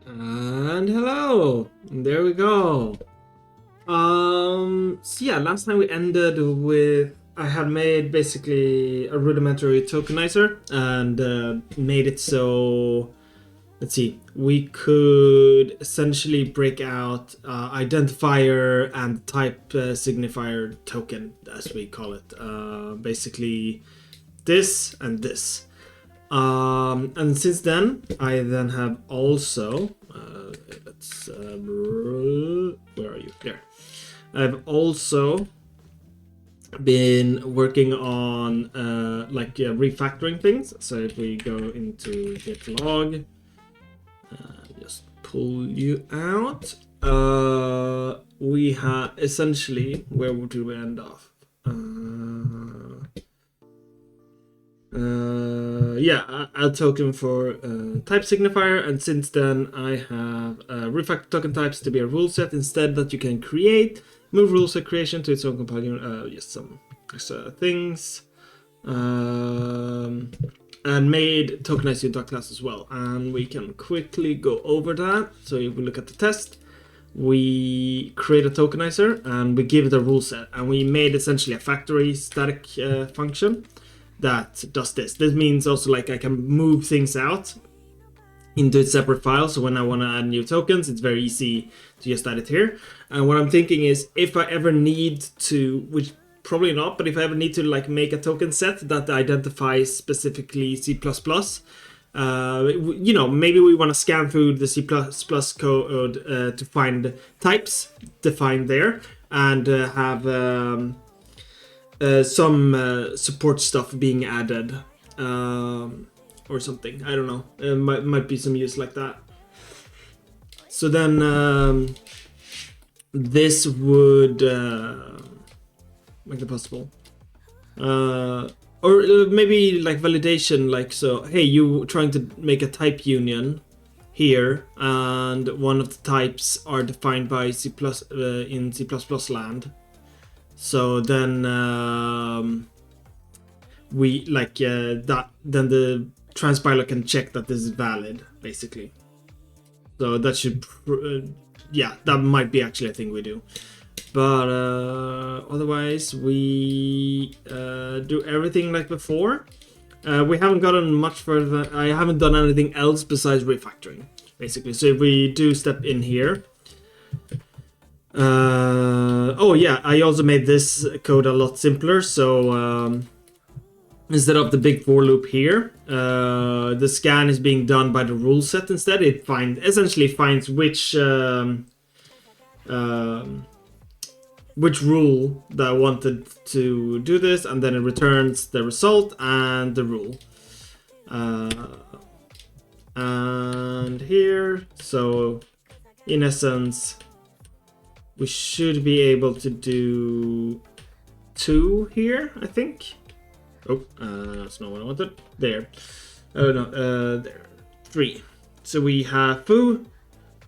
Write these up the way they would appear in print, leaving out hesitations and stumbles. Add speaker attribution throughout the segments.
Speaker 1: And hello! There we go. So yeah, last time we ended with I had made basically a rudimentary tokenizer and made it so, let's see, we could essentially break out identifier and type signifier token, as we call it. Basically this and this. And since then, I then have also where are you? There. I've also been working on refactoring things. So if we go into git log, just pull you out. We have essentially, where would we end off? A token for type signifier, and since then I have refactor token types to be a rule set instead that you can create, move rule set creation to its own component, just some extra things, and made tokenized unit class as well. And we can quickly go over that. So if we look at the test, we create a tokenizer and we give it a rule set, and we made essentially a factory static function that does this. This means also like I can move things out into a separate file. So when I want to add new tokens, it's very easy to just add it here. And what I'm thinking is if I ever need to, which probably not, but if I ever need to like make a token set that identifies specifically C++, maybe we want to scan through the C++ code to find types defined there and have some support stuff being added or something. I don't know. It might be some use like that. So then this would make it possible. Or maybe like validation, like so, hey, you trying to make a type union here, and one of the types are defined by C++ in C++ land. So then we like that. Then the transpiler can check that this is valid, basically. So that should, that might be actually a thing we do. But otherwise, we do everything like before. We haven't gotten much further. I haven't done anything else besides refactoring, basically. So if we do step in here. I also made this code a lot simpler. So instead of the big for loop here, the scan is being done by the rule set instead. It essentially finds which rule that I wanted to do this, and then it returns the result and the rule. And here, so in essence, we should be able to do 2 here, I think. Oh, that's not what I wanted. There. Oh no, there. 3. So we have foo,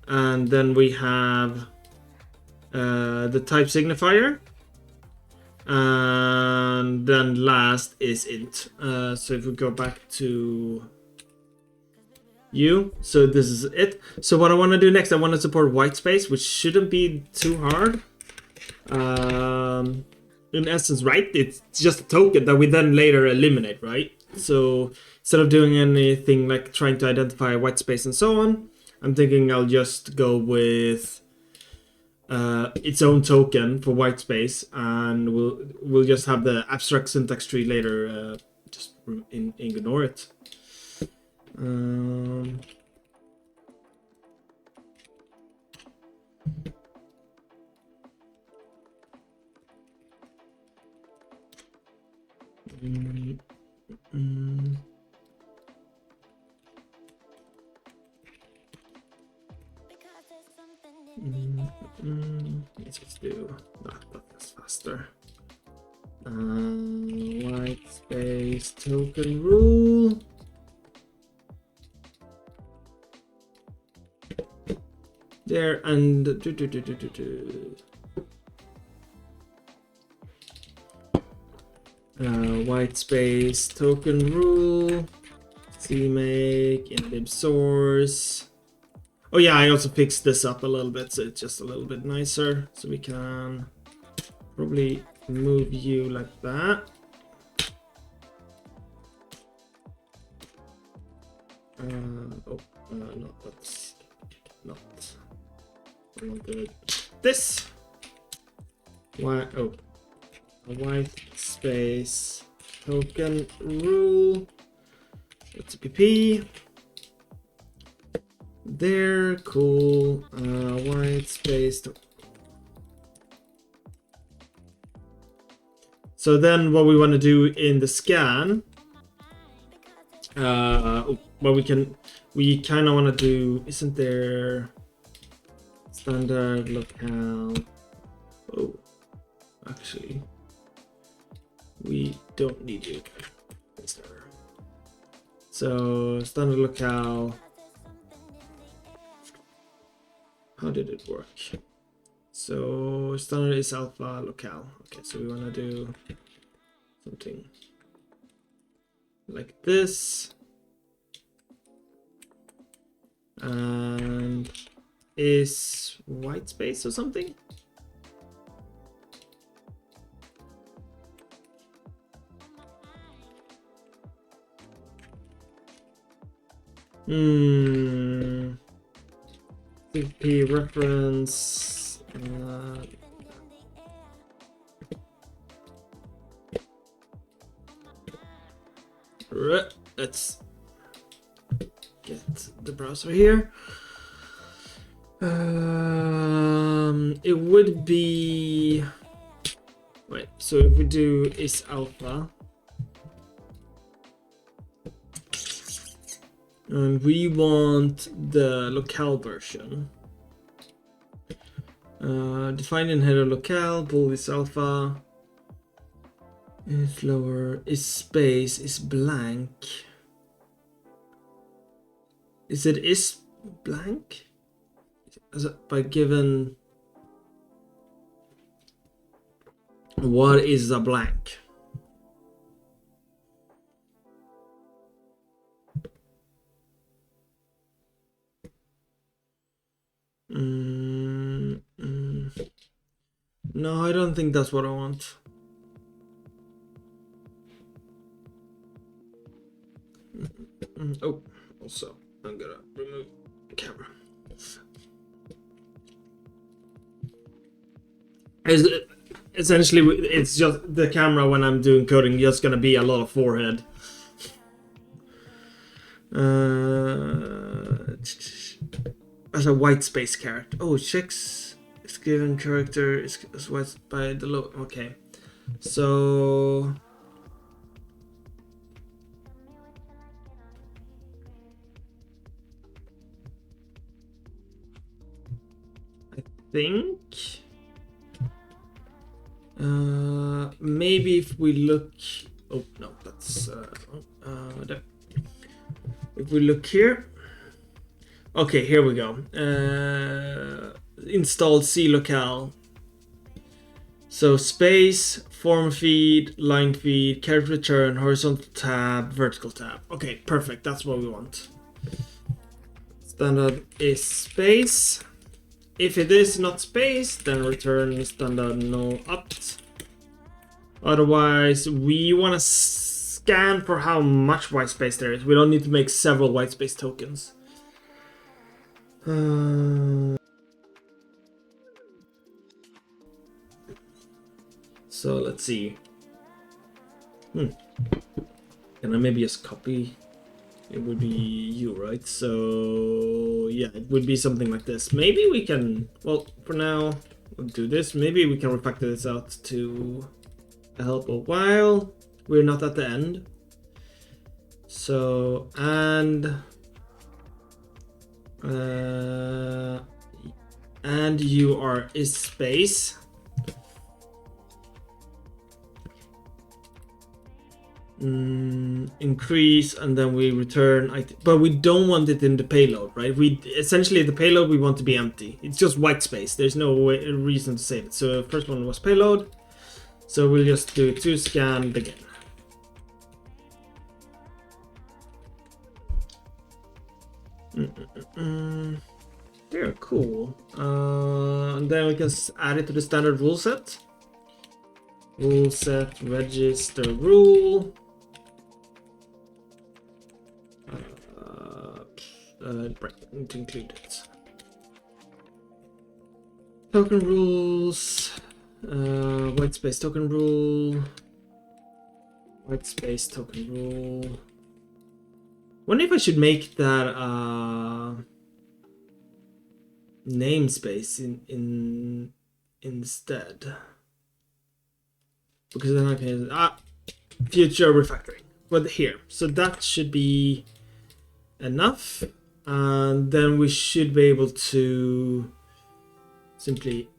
Speaker 1: and then we have the type signifier, and then last is int. So if we go back to you, so this is it. So what I want to do next, I want to support white space, which shouldn't be too hard. In essence, right, it's just a token that we then later eliminate, right? So instead of doing anything like trying to identify white space and so on, I'm thinking I'll just go with its own token for white space, and we'll just have the abstract syntax tree later. Just ignore it. Let's do that's faster. White space token rule. There and white space token rule. CMake in lib source. Oh yeah, I also fixed this up a little bit, so it's just a little bit nicer. So we can probably move you like that. No, that's not. I wanted this. Why? Oh, a white space token rule. It's a PP. There, cool. White space. So then, what we want to do in the scan, what we kind of want to do, isn't there standard locale? Oh, actually, we don't need you. So standard locale. How did it work? So standard is alpha locale. Okay, so we want to do something like this. And is white space or something? CP reference. Let's get the browser here. It would be. Wait, so if we do is alpha. And we want the locale version. Define in header locale, bool is alpha. Is lower, is space, is blank. Is it is blank? As a, by given. What is a blank? No, I don't think that's what I want. Oh, also, I'm gonna remove the camera. Essentially, it's just the camera when I'm doing coding, just gonna be a lot of forehead. As a white space character. Oh, checks is given character is white by the low. Okay, so I think maybe if we look. Oh no, that's there. If we look here. Okay, here we go. Installed C locale. So space, form feed, line feed, character return, horizontal tab, vertical tab. Okay, perfect. That's what we want. Standard is space. If it is not space, then return standard no opt. Otherwise, we want to scan for how much white space there is. We don't need to make several white space tokens. So let's see. Can I maybe just copy? It would be you, right? So yeah, it would be something like this. Maybe we can, well, for now, we'll do this. Maybe we can refactor this out to help a while. We're not at the end. So, and you are is space. Increase, and then we return, but we don't want it in the payload, right? We essentially, the payload we want to be empty. It's just white space. There's no reason to save it. So first one was payload. So we'll just do to scan begin. here. Cool. And then we can add it to the standard rule set. Rule set register rule. Right, need to include it. Token rules. White space token rule. White space token rule. Wonder if I should make that namespace in instead, because then I can future refactoring. But here, so that should be enough, and then we should be able to simply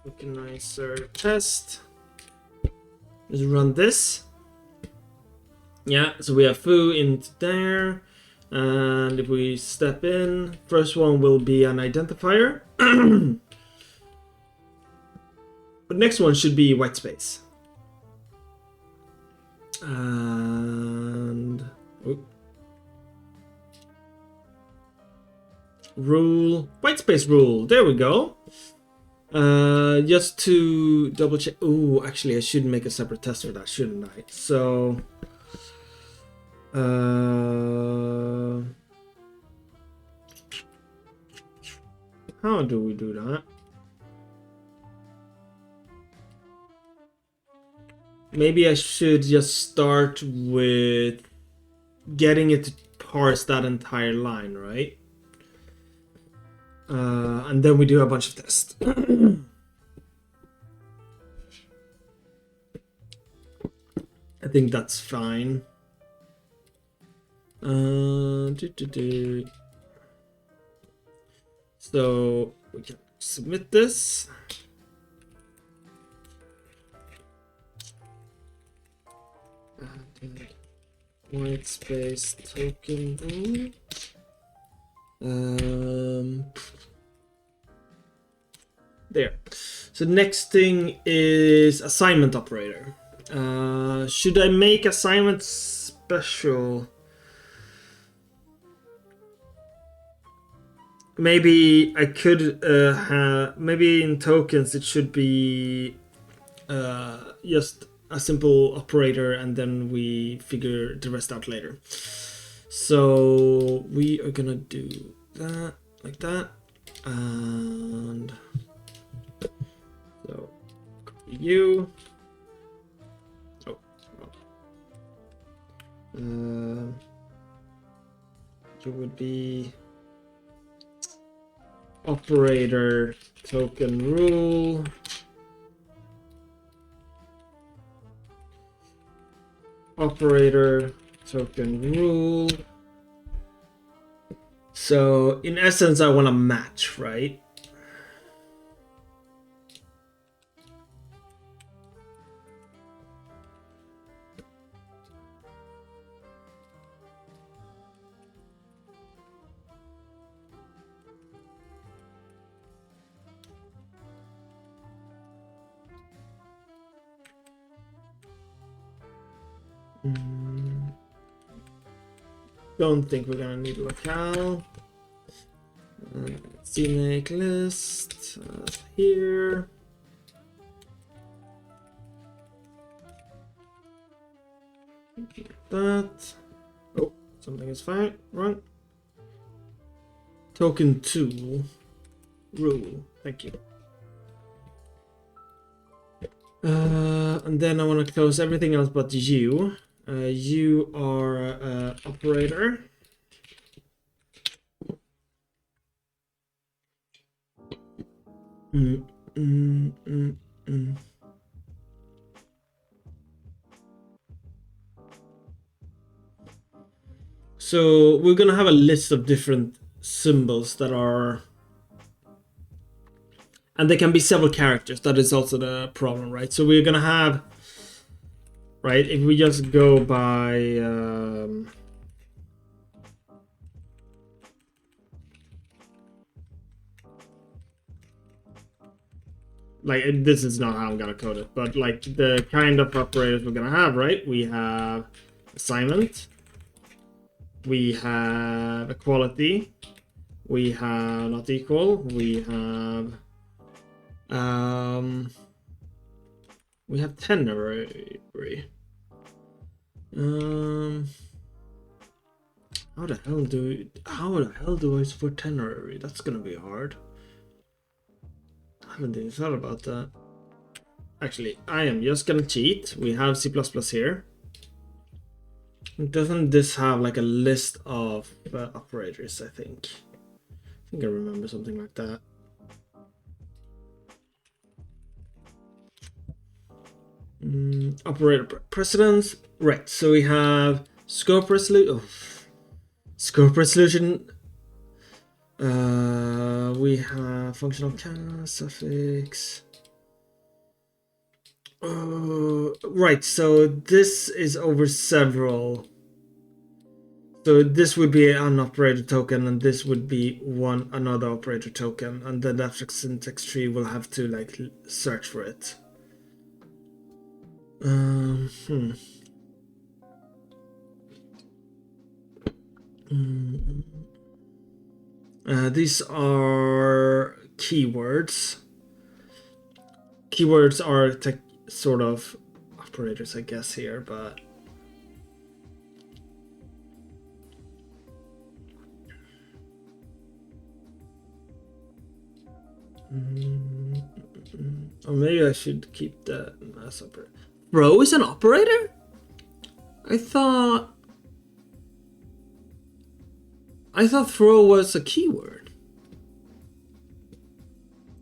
Speaker 1: tokenizer test. Just run this. Yeah, so we have foo into there, and if we step in, first one will be an identifier. But next one should be white space. And rule, white space rule, there we go. Just to double check. Oh, actually I should make a separate test for that, shouldn't I? So how do we do that? Maybe I should just start with getting it to parse that entire line, right? And then we do a bunch of tests. I think that's fine. So we can submit this. White space token rule. There. So next thing is assignment operator. Should I make assignment special? Maybe I could have, maybe in tokens it should be just a simple operator, and then we figure the rest out later. So we are gonna do that like that, and so you. Oh, you would be operator token rule. Operator token rule. So in essence, I want to match, right? Don't think we're gonna need locale. CNAME list here. That. Oh, something is fine. Wrong. Token tool rule. Thank you. And then I want to close everything else but you. You are operator. So we're gonna have a list of different symbols that are, and they can be several characters. That is also the problem, right? So we're gonna have, right, if we just go by like, this is not how I'm gonna code it, but like the kind of operators we're gonna have, right? We have assignment, we have equality, We have not equal. We have ternary. How the hell do I support ternary? That's gonna be hard. I haven't even thought about that. Actually, I am just gonna cheat. We have C++ here. Doesn't this have like a list of operators? I think I remember something like that. Operator precedence. Right. So we have scope resolution. Oh. Scope resolution. We have functional cast suffix. Right, so this is over several. So this would be an operator token, and this would be another operator token, and then that syntax tree will have to like search for it. These are keywords. Keywords are sort of operators, I guess, here, but or maybe I should keep the mass operator. Throw is an operator? I thought throw was a keyword.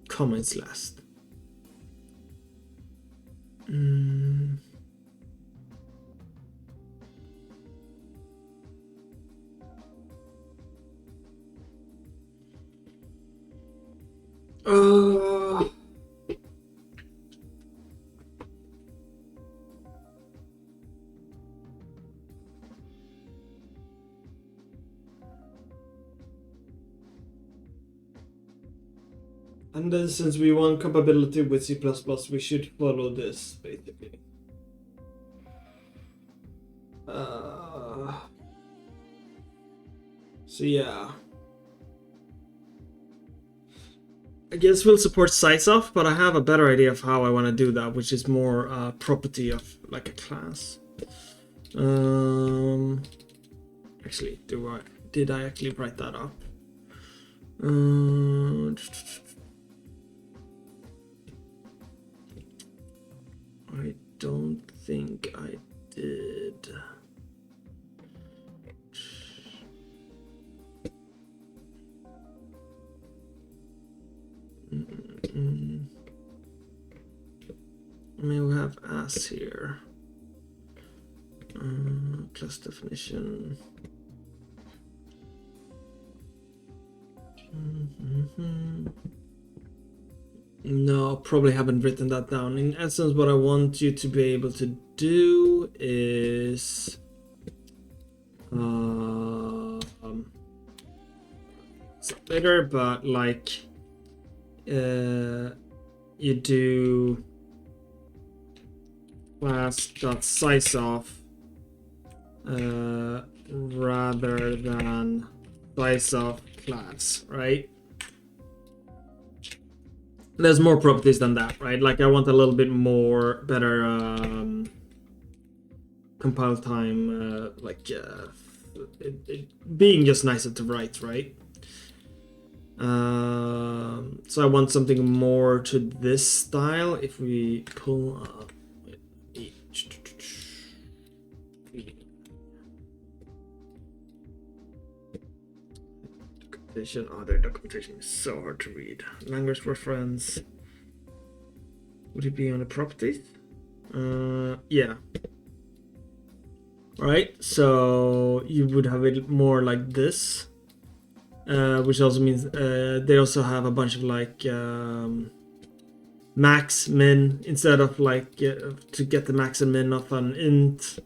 Speaker 1: Comments last. And then since we want compatibility with C++, we should follow this, basically. So yeah. I guess we'll support size off, but I have a better idea of how I want to do that, which is more property of like a class. Actually, did I actually write that up? I don't think I did. I mean, we have as here. Class definition. No, probably haven't written that down. In essence, what I want you to be able to do is later, but like you do class.sizeof rather than sizeof class, right? There's more properties than that, right? Like I want a little bit more better compile time, being just nicer to write, right? So I want something more to this style. If we pull up documentation, their documentation is so hard to read. Language reference. Would it be on the properties? Yeah. Right, so you would have it more like this, which also means they also have a bunch of like max, min, instead of like to get the max and min of an int.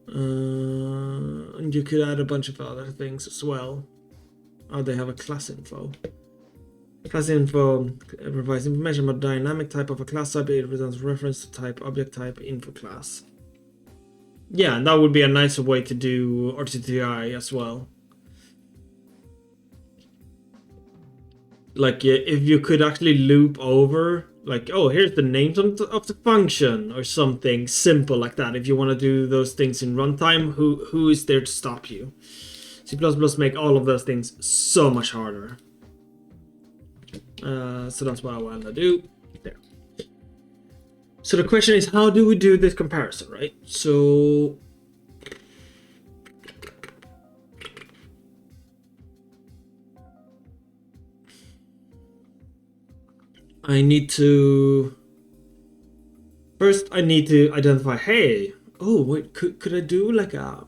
Speaker 1: And you could add a bunch of other things as well. They have a class info. Class info provides information about dynamic type of a class type. It returns reference to type, object type, info class. Yeah, that would be a nicer way to do RTTI as well. like if you could actually loop over, like, oh, here's the names of the function or something simple like that. If you want to do those things in runtime, who is there to stop you? C++ make all of those things so much harder. So that's what I want to do there. So the question is, how do we do this comparison, right? So I need to first identify, hey, oh wait, could I do like a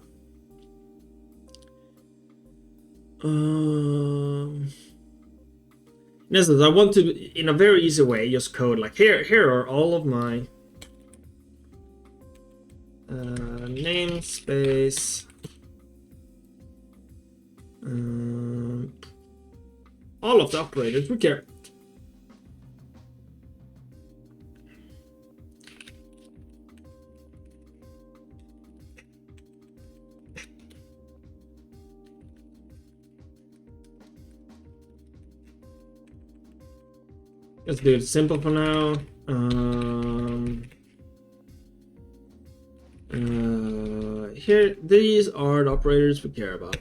Speaker 1: in essence, I want to, in a very easy way, just code like here are all of my namespace, all of the operators we care. Let's do it simple for now. Here, these are the operators we care about.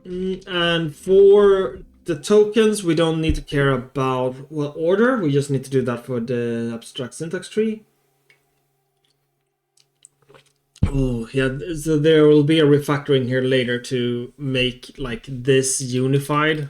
Speaker 1: And for the tokens, we don't need to care about what order. We just need to do that for the abstract syntax tree. Oh, yeah, so there will be a refactoring here later to make like this unified.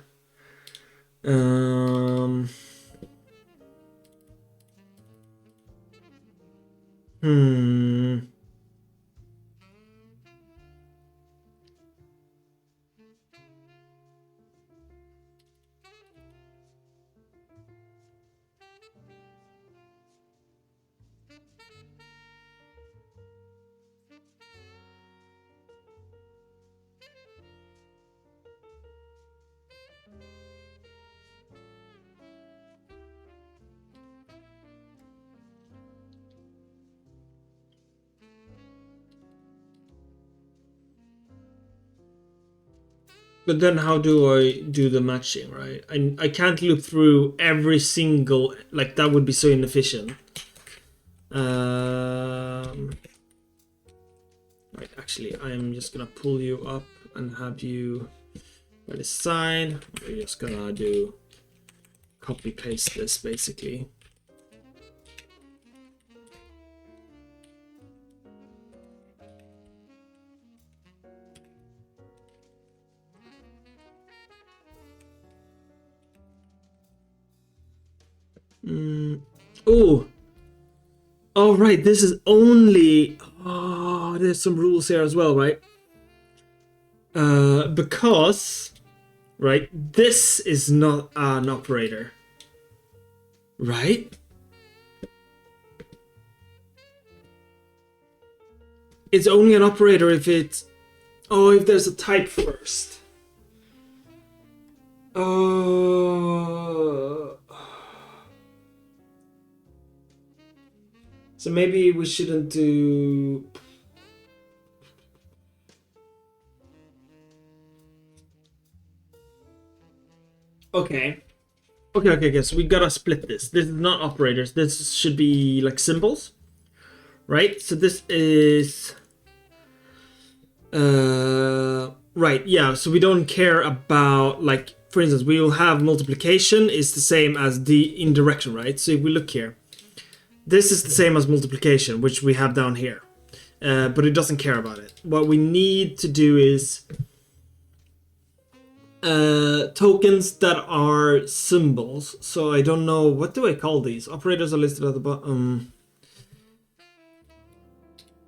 Speaker 1: But then how do I do the matching, right? I can't loop through every single, like that would be so inefficient. Right, actually, I'm just gonna pull you up and have you by the side. We're just gonna do copy paste this basically. Oh, oh right, this is only, oh, there's some rules here as well, right? Because, right, this is not an operator, right? It's only an operator if it's, oh, if there's a type first. So maybe we shouldn't do. Okay. Okay. So we gotta split this. This is not operators. This should be like symbols, right? So this is. Right. Yeah. So we don't care about, like, for instance, we will have multiplication is the same as the indirection, right? So if we look here. This is the same as multiplication, which we have down here, but it doesn't care about it. What we need to do is tokens that are symbols. So I don't know, what do I call these? Operators are listed at the bottom.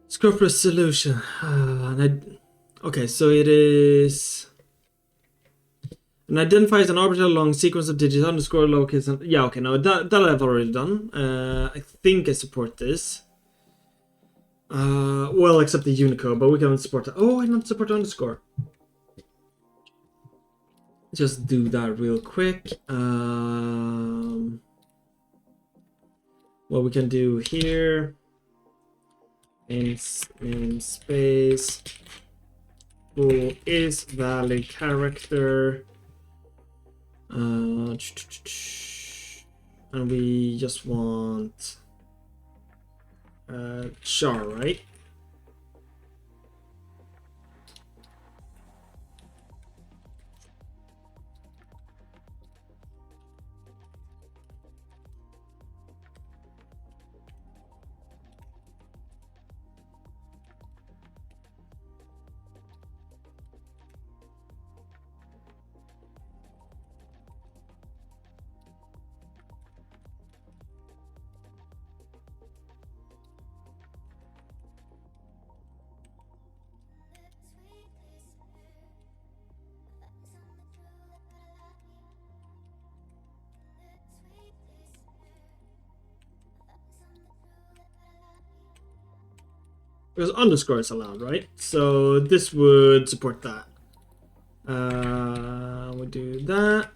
Speaker 1: Scope resolution. Okay, so it is. And identifies an arbitrary long sequence of digits underscore lowercase. Yeah, okay, no, that I've already done. I think I support this. Well, except the Unicode, but we can support that. Oh, I don't support underscore. Just do that real quick. What we can do here in space. bool is valid character. And we just want char, right? Because underscore is allowed, right? So this would support that. We do that.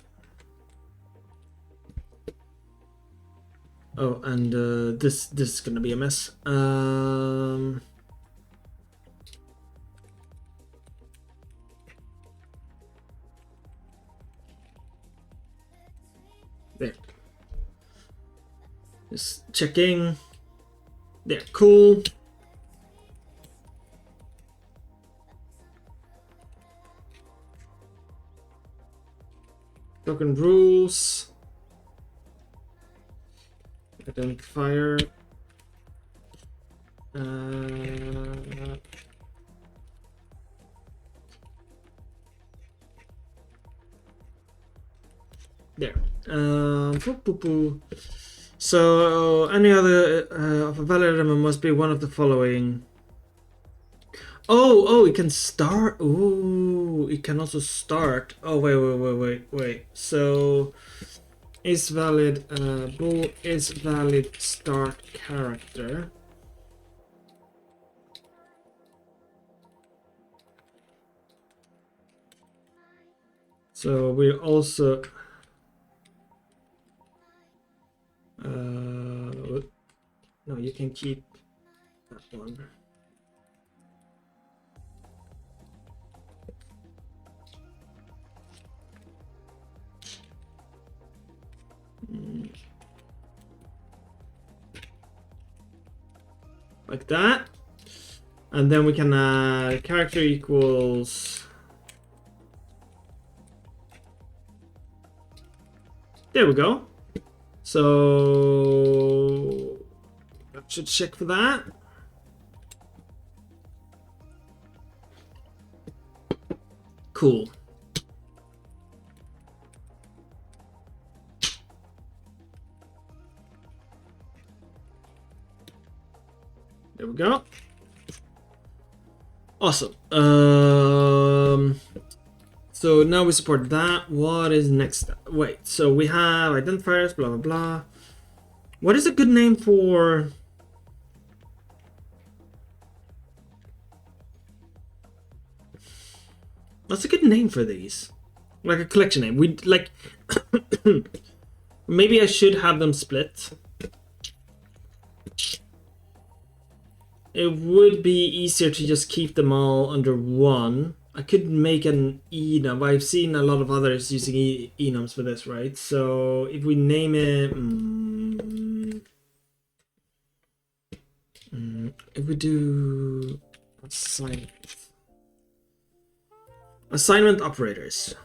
Speaker 1: Oh, and this is gonna be a mess. There. Just checking. There, cool. Token rules. Identifier. There. So any other of a valid element must be one of the following. Oh, it can start. Ooh, it can also start. Oh, wait. So is valid bool is valid start character. So we also no, you can keep that one. Like that, and then we can character equals. There we go. So that should check for that. Cool. There we go. Awesome. So now we support that. What is next? Wait, so we have identifiers, blah, blah, blah. What is a good name for... What's a good name for these? Like a collection name. We like... Maybe I should have them split. It would be easier to just keep them all under one. I could make an enum. I've seen a lot of others using enums for this, right? So if we name it... if we do... Assignment operators.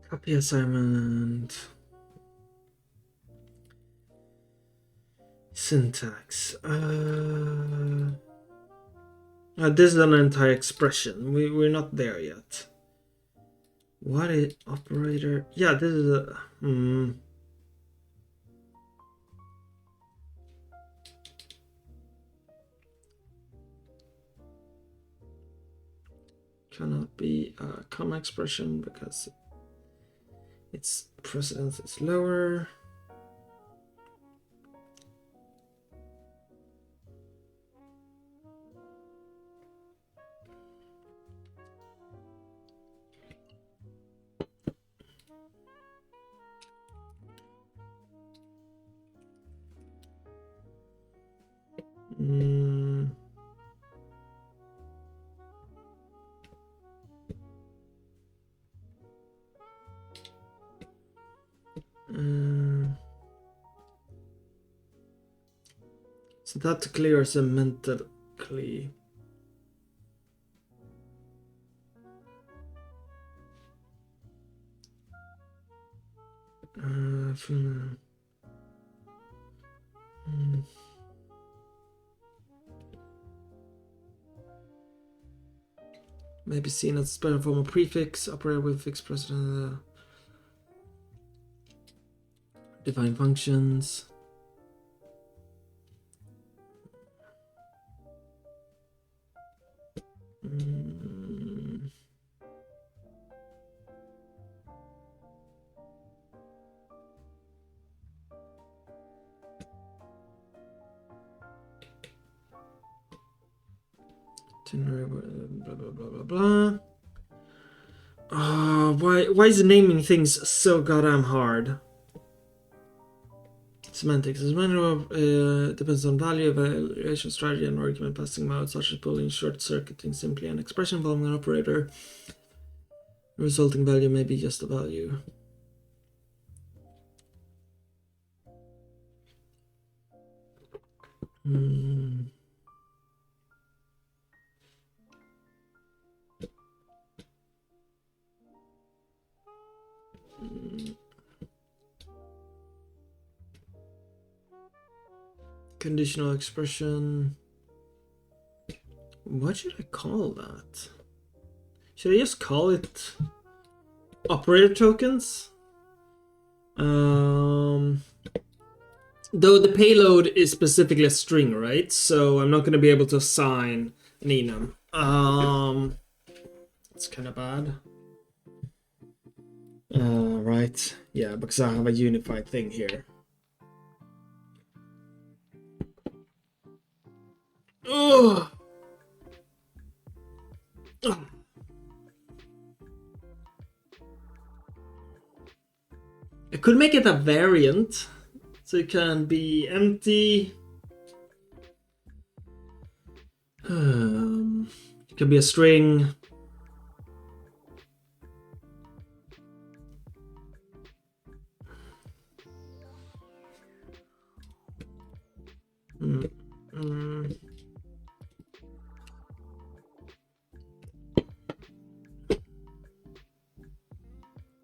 Speaker 1: Copy assignment. Syntax. This is an entire expression. We're not there yet. What is operator? Yeah, this is a... Cannot be a comma expression because its precedence is lower. that to clear or semantically. Maybe seen as a special form of prefix, operator with fixed precedent. Define functions. Blah blah blah blah blah. Oh, why is naming things so goddamn hard? Semantics is depends on value, evaluation strategy, and argument passing mode, such as pulling, short circuiting simply an expression involving an operator. The resulting value may be just a value. Conditional expression. What should I call that? Should I just call it operator tokens? Though the payload is specifically a string, right? So I'm not going to be able to assign an enum. It's kind of bad. Right. Yeah, because I have a unified thing here. Ugh. Ugh. I could make it a variant, so it can be empty. It can be a string.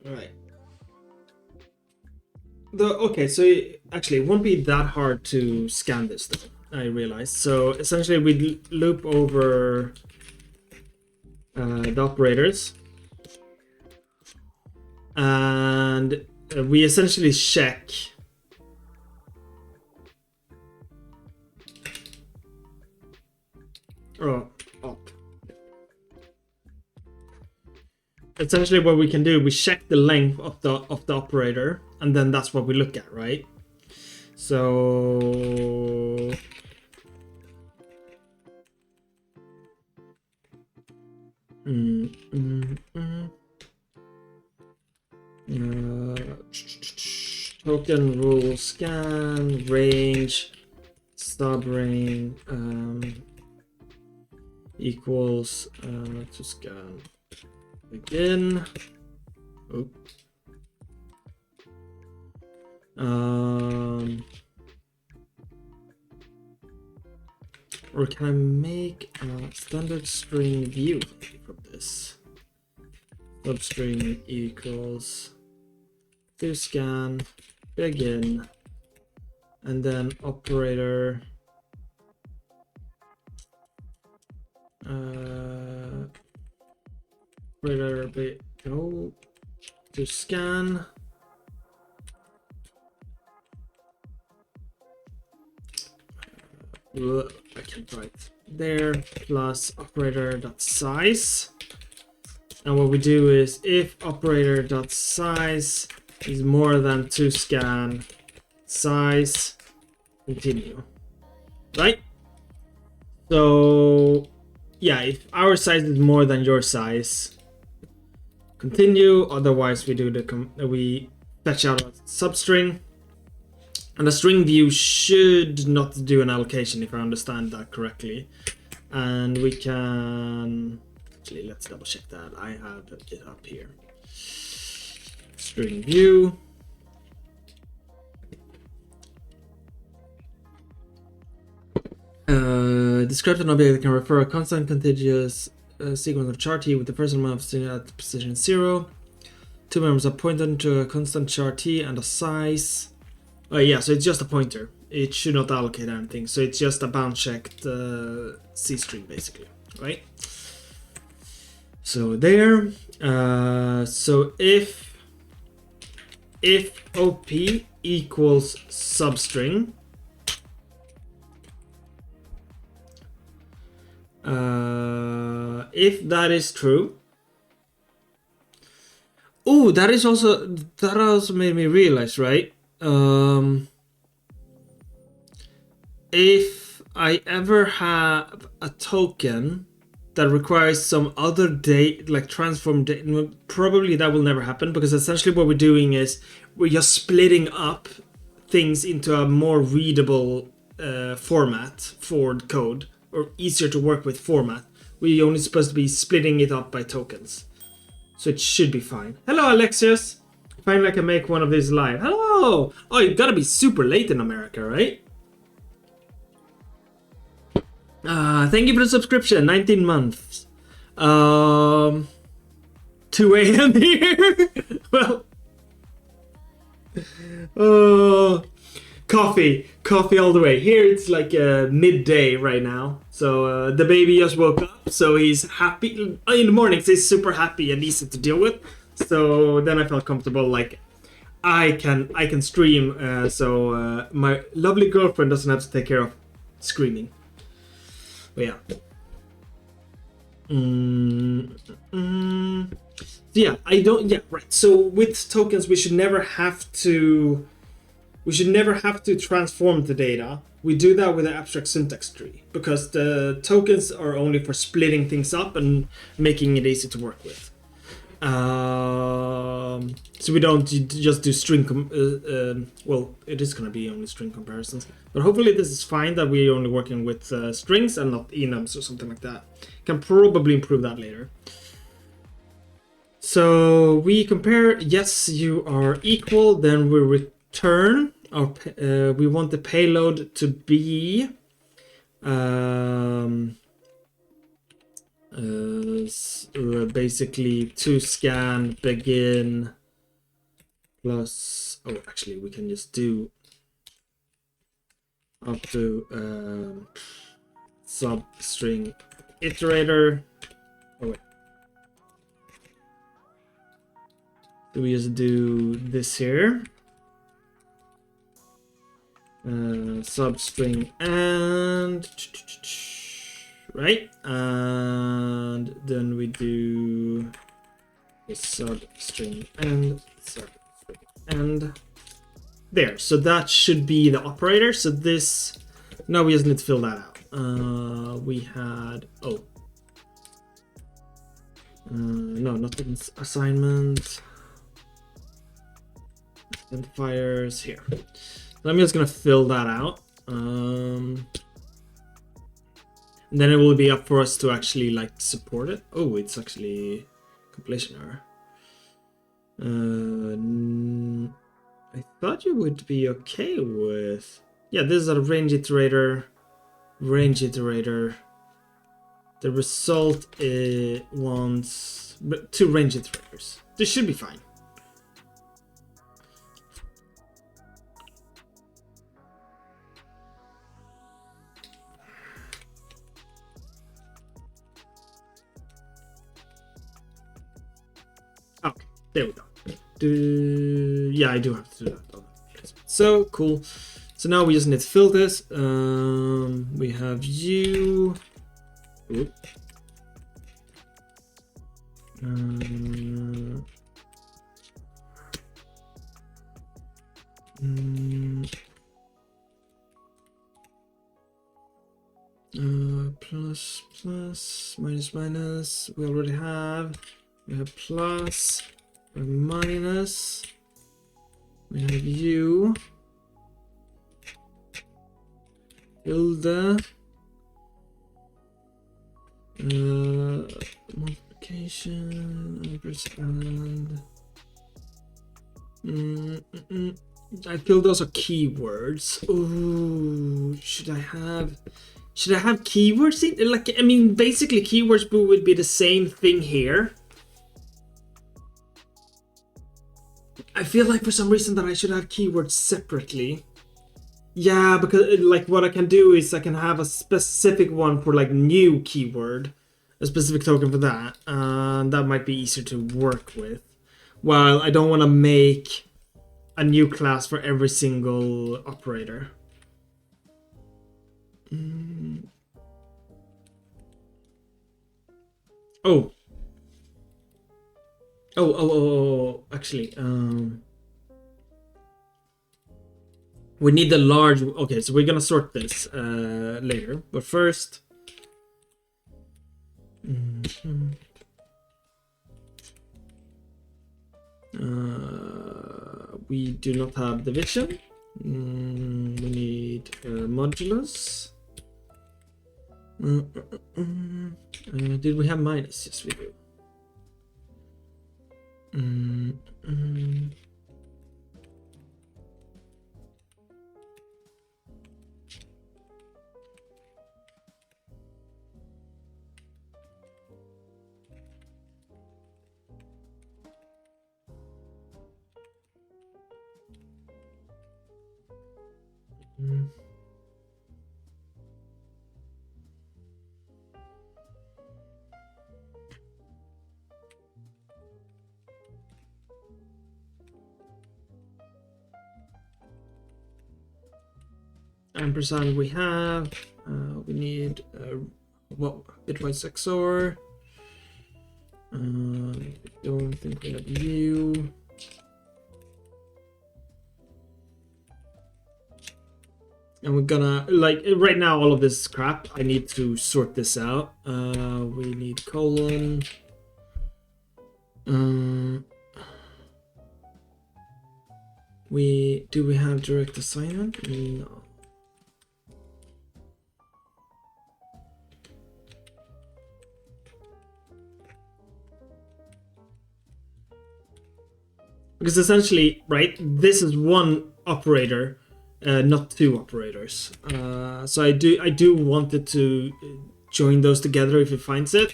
Speaker 1: Alright. Okay, so actually it won't be that hard to scan this though, I realized. So essentially we loop over the operators. And we essentially check up. Essentially what we can do, we check the length of the operator, and then that's what we look at, right? So token rule scan range subring equals to scan again. Or can I make a standard string view from this? Substring equals to scan begin, and then operator go to scan. I can't write there, plus operator.size. And what we do is if operator.size is more than to scan size, continue. Right? So yeah, if our size is more than your size, continue. Otherwise we do we fetch out a substring. And a string view should not do an allocation, if I understand that correctly. And we can... Actually, let's double check that. I have it up here. String view. Describe an object that can refer a constant contiguous sequence of chart T with the first amount of at position 0. Two members are pointed to a constant chart T and a size. Yeah, so it's just a pointer. It should not allocate anything. So it's just a bound checked C string basically, right? So there. So if OP equals substring, if that is true. Oh, that also made me realize, right? If I ever have a token that requires some other date, like transform date, probably that will never happen, because essentially what we're doing is we're just splitting up things into a more readable format for code, or easier to work with format. We're only supposed to be splitting it up by tokens. So it should be fine. Hello, Alexius. Finally, I can make one of these live. Hello! Oh, you gotta be super late in America, right? Thank you for the subscription. 19 months. 2 a.m. here. Well. Coffee all the way. Here it's like midday right now. So the baby just woke up, so he's happy. In the mornings he's super happy and easy to deal with. So then I felt comfortable, like I can stream, so my lovely girlfriend doesn't have to take care of screaming. But yeah. Yeah, right. So with tokens we should never have to transform the data. We do that with the abstract syntax tree, because the tokens are only for splitting things up and making it easy to work with. So we don't just do string well, it is going to be only string comparisons, but hopefully this is fine that we're only working with strings and not enums or something like that. Can probably improve that later. So we compare, yes, you are equal, then we return our we want the payload to be basically to scan begin plus, oh, actually we can just do up to substring iterator. Oh wait, do we just do this here? Substring and right, and then we do the substring and substring and there. So that should be the operator. So this, now we just need to fill that out. We had no, not an assignment. Identifiers here. I'm just gonna fill that out. And then it will be up for us to actually like support it. Oh, it's actually compilation error. I thought you would be okay with. Yeah, this is a range iterator. Range iterator. The result wants 2 range iterators. This should be fine. Okay, there we go. Yeah, I do have to do that. Okay. So cool. So now we just need to fill this. We have you. Oops. Plus, plus, minus, minus. We already have. We have plus, we have minus. We have you. Tilde. Multiplication, ampersand. I feel those are keywords. Ooh, should Should I have keywords in? Like, I mean, basically keywords would be the same thing here. I feel like for some reason that I should have keywords separately. Yeah, because like what I can do is I can have a specific one for like new keyword, a specific token for that, and that might be easier to work with. While I don't want to make a new class for every single operator. Oh. Actually, we need the large. Okay, so we're gonna sort this later, but first. We do not have division. We need modulus. Did we have minus? Yes, we do. Ampersand we have. We need bitwise XOR. Don't think we have U. And we're gonna, like, right now all of this is crap. I need to sort this out. We need colon. Do we have direct assignment? No. Because essentially, right, this is one operator, not two operators. So I do want it to join those together if it finds it.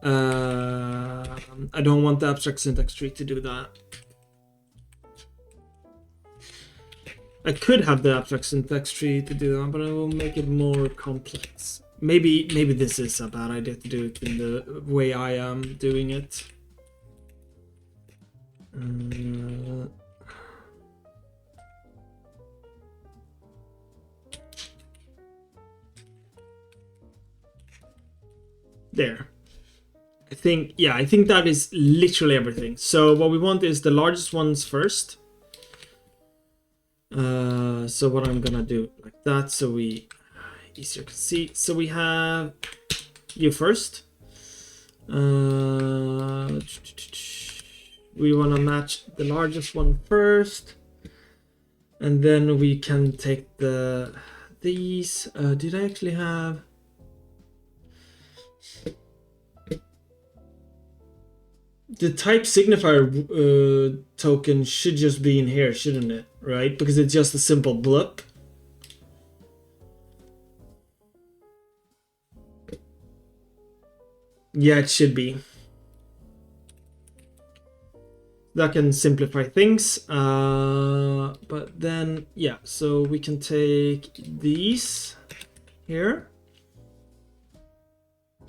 Speaker 1: I don't want the abstract syntax tree to do that. I could have the abstract syntax tree to do that, but I will make it more complex. Maybe this is a bad idea to do it in the way I am doing it. There. I think that is literally everything. So what we want is the largest ones first. So what I'm gonna do like that, so we easier to see. So we have you first. We want to match the largest one first, and then we can take these. Did I actually have? The type signifier token should just be in here, shouldn't it? Right? Because it's just a simple blip. Yeah, it should be. That can simplify things. But then, yeah, so we can take these here.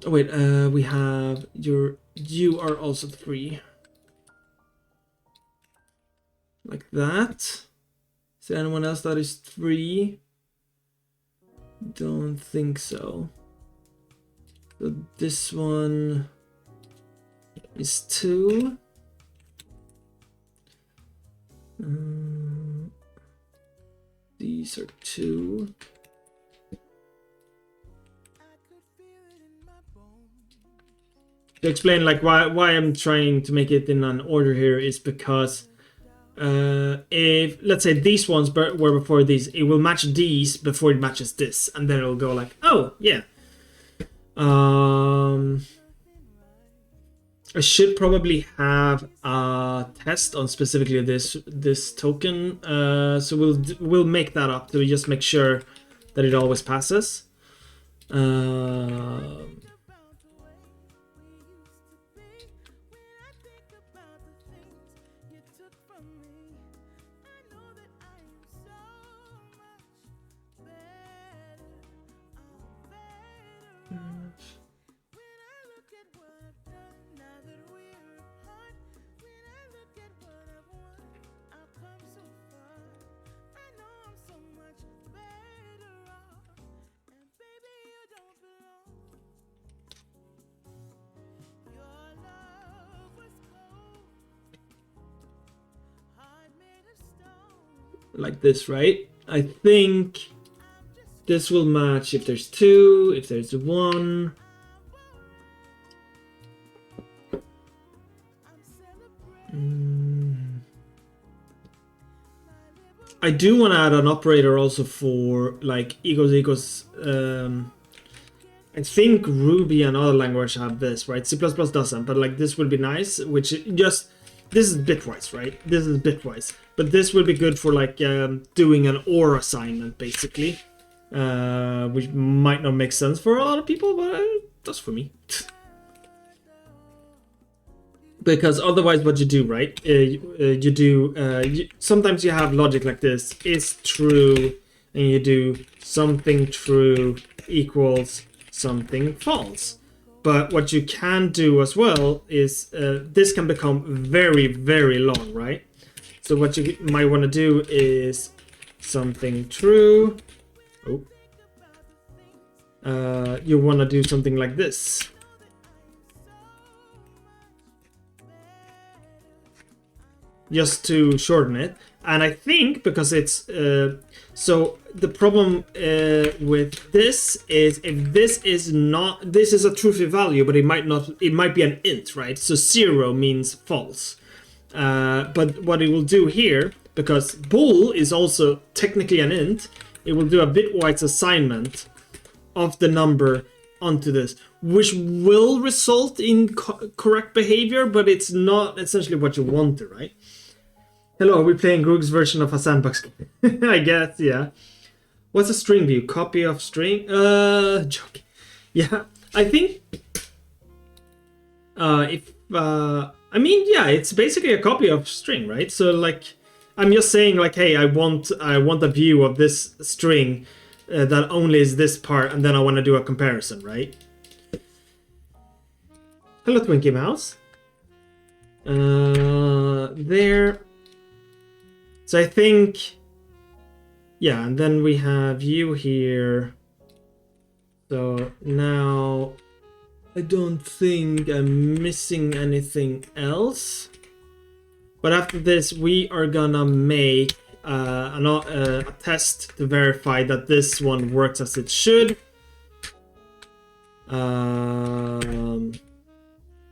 Speaker 1: Oh, wait, we have you are also 3. Like that. Is there anyone else that is 3? Don't think so. So this one is 2. These are 2. To explain like why I'm trying to make it in an order here is because if let's say these ones were before these, it will match these before it matches this, and then it'll go like, oh yeah. I should probably have a test on specifically this token. So we'll make that up to just make sure that it always passes. like this, right? I think this will match if there's 2, if there's 1. I do want to add an operator also for like equals. I think Ruby and other languages have this, right? C++ doesn't, but like this would be nice, which just, this is bitwise, right? This is bitwise. But this would be good for like doing an OR assignment, basically. Which might not make sense for a lot of people, but it does for me. Because otherwise what you do, right? Sometimes you have logic like this, is true, and you do something true equals something false. But what you can do as well is this can become very, very long, right? So what you might want to do is something true. You want to do something like this. Just to shorten it. And I think because it's so the problem with this is if this is not, this is a truthy value, but it might be an int, right? So 0 means false. But what it will do here, because bool is also technically an int, it will do a bitwise assignment of the number onto this, which will result in correct behavior, but it's not essentially what you want to, right? Hello, are we playing Groog's version of a sandbox? I guess, yeah. What's a string view? Copy of string? Joke. Yeah, I think... I mean, yeah, it's basically a copy of string, right? So, like, I'm just saying, like, hey, I want a view of this string that only is this part, and then I want to do a comparison, right? Hello, Twinkie Mouse. There... So I think, yeah, and then we have you here. So now I don't think I'm missing anything else. But after this, we are gonna make a test to verify that this one works as it should.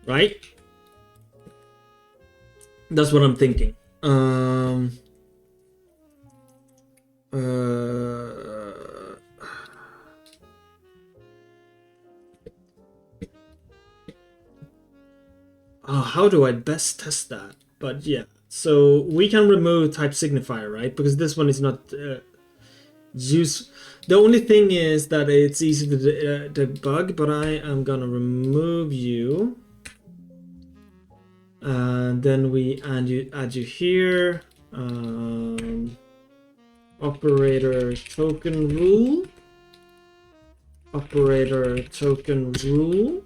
Speaker 1: Right? That's what I'm thinking. How do I best test that? But yeah, so we can remove type signifier, right? Because this one is not use. The only thing is that it's easy to debug, but I am gonna remove you. And then we add you here. Operator token rule. Operator token rule.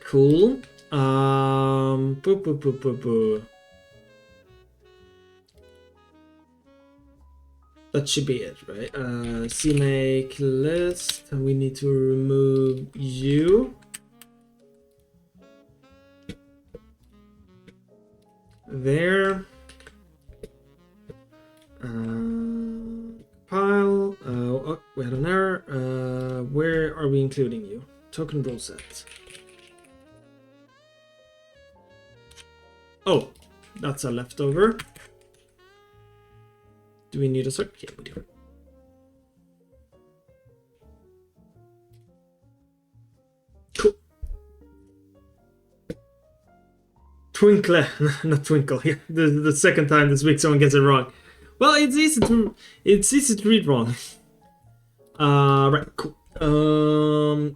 Speaker 1: Cool. That should be it, right? CMake list. We need to remove you. There. Pile. Oh, we had an error. Where are we including you? Token rule set. Oh, that's a leftover. Do we need a circuit? Yeah, we do. Cool. Twinkle, not twinkle. Yeah, the second time this week someone gets it wrong. Well, it's easy to read wrong. Right, cool.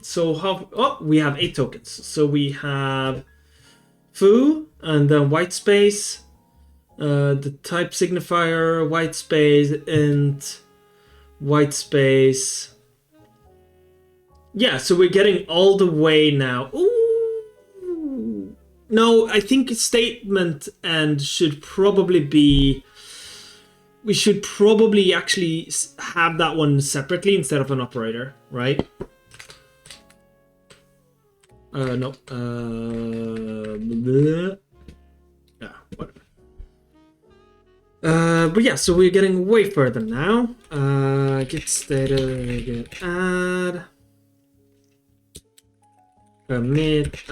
Speaker 1: So how? Oh, we have 8 tokens. So we have foo and then white space, the type signifier, white space, int, white space. Yeah, so we're getting all the way now. Ooh. No, I think statement and should probably be. We should probably actually have that one separately instead of an operator, right? No. Yeah, whatever. But yeah, so we're getting way further now. Get stated, get add. Commit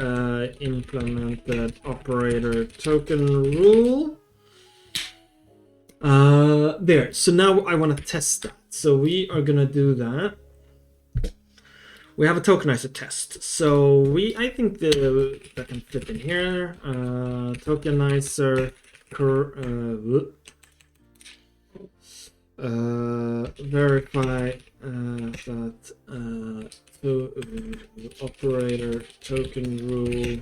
Speaker 1: implemented operator token rule. There. So now I want to test that. So we are gonna do that. We have a tokenizer test. So I think that can fit in here. Tokenizer verify that operator token rule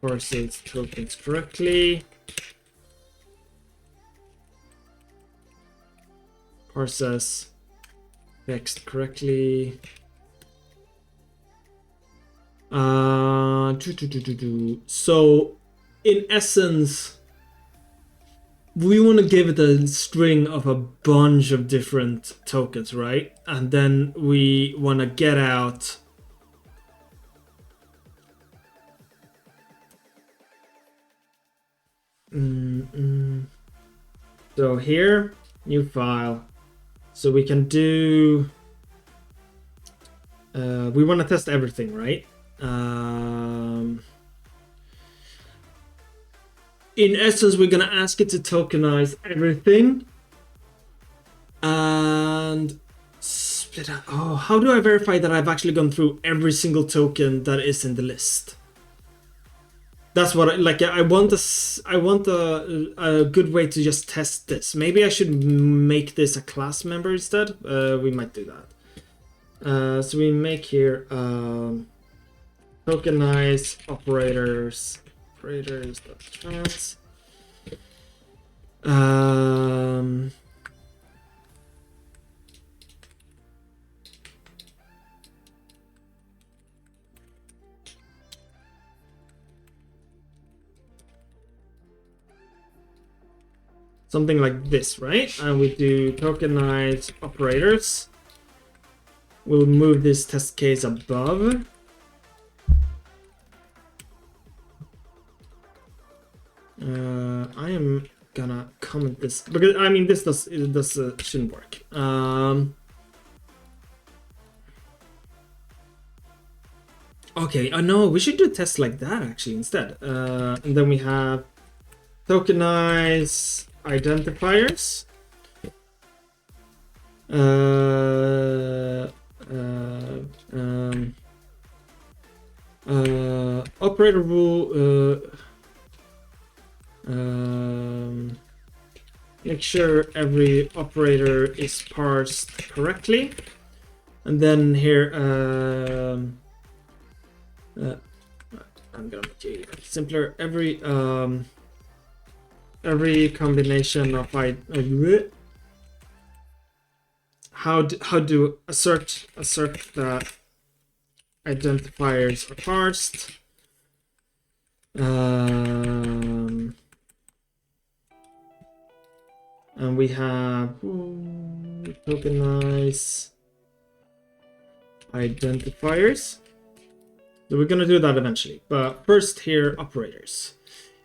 Speaker 1: parses tokens correctly. Parses text correctly. So in essence, we want to give it a string of a bunch of different tokens, right? And then we want to get out so here, new file. So we can do we want to test everything, right? In essence, we're gonna ask it to tokenize everything and split out. Oh, how do I verify that I've actually gone through every single token that is in the list? That's what I want a good way to just test this. Maybe I should make this a class member instead. We might do that. So we make here tokenize operators.trans. Something like this, right? And we do tokenize operators. We'll move this test case above. I am gonna comment this because I mean this shouldn't work. Okay, no, we should do a test like that actually instead. And then we have tokenize identifiers. Operator rule. Make sure every operator is parsed correctly, and then here I'm gonna make it simpler. Every combination of how do assert that identifiers are parsed. And we have tokenize identifiers. So we're gonna do that eventually. But first here, operators.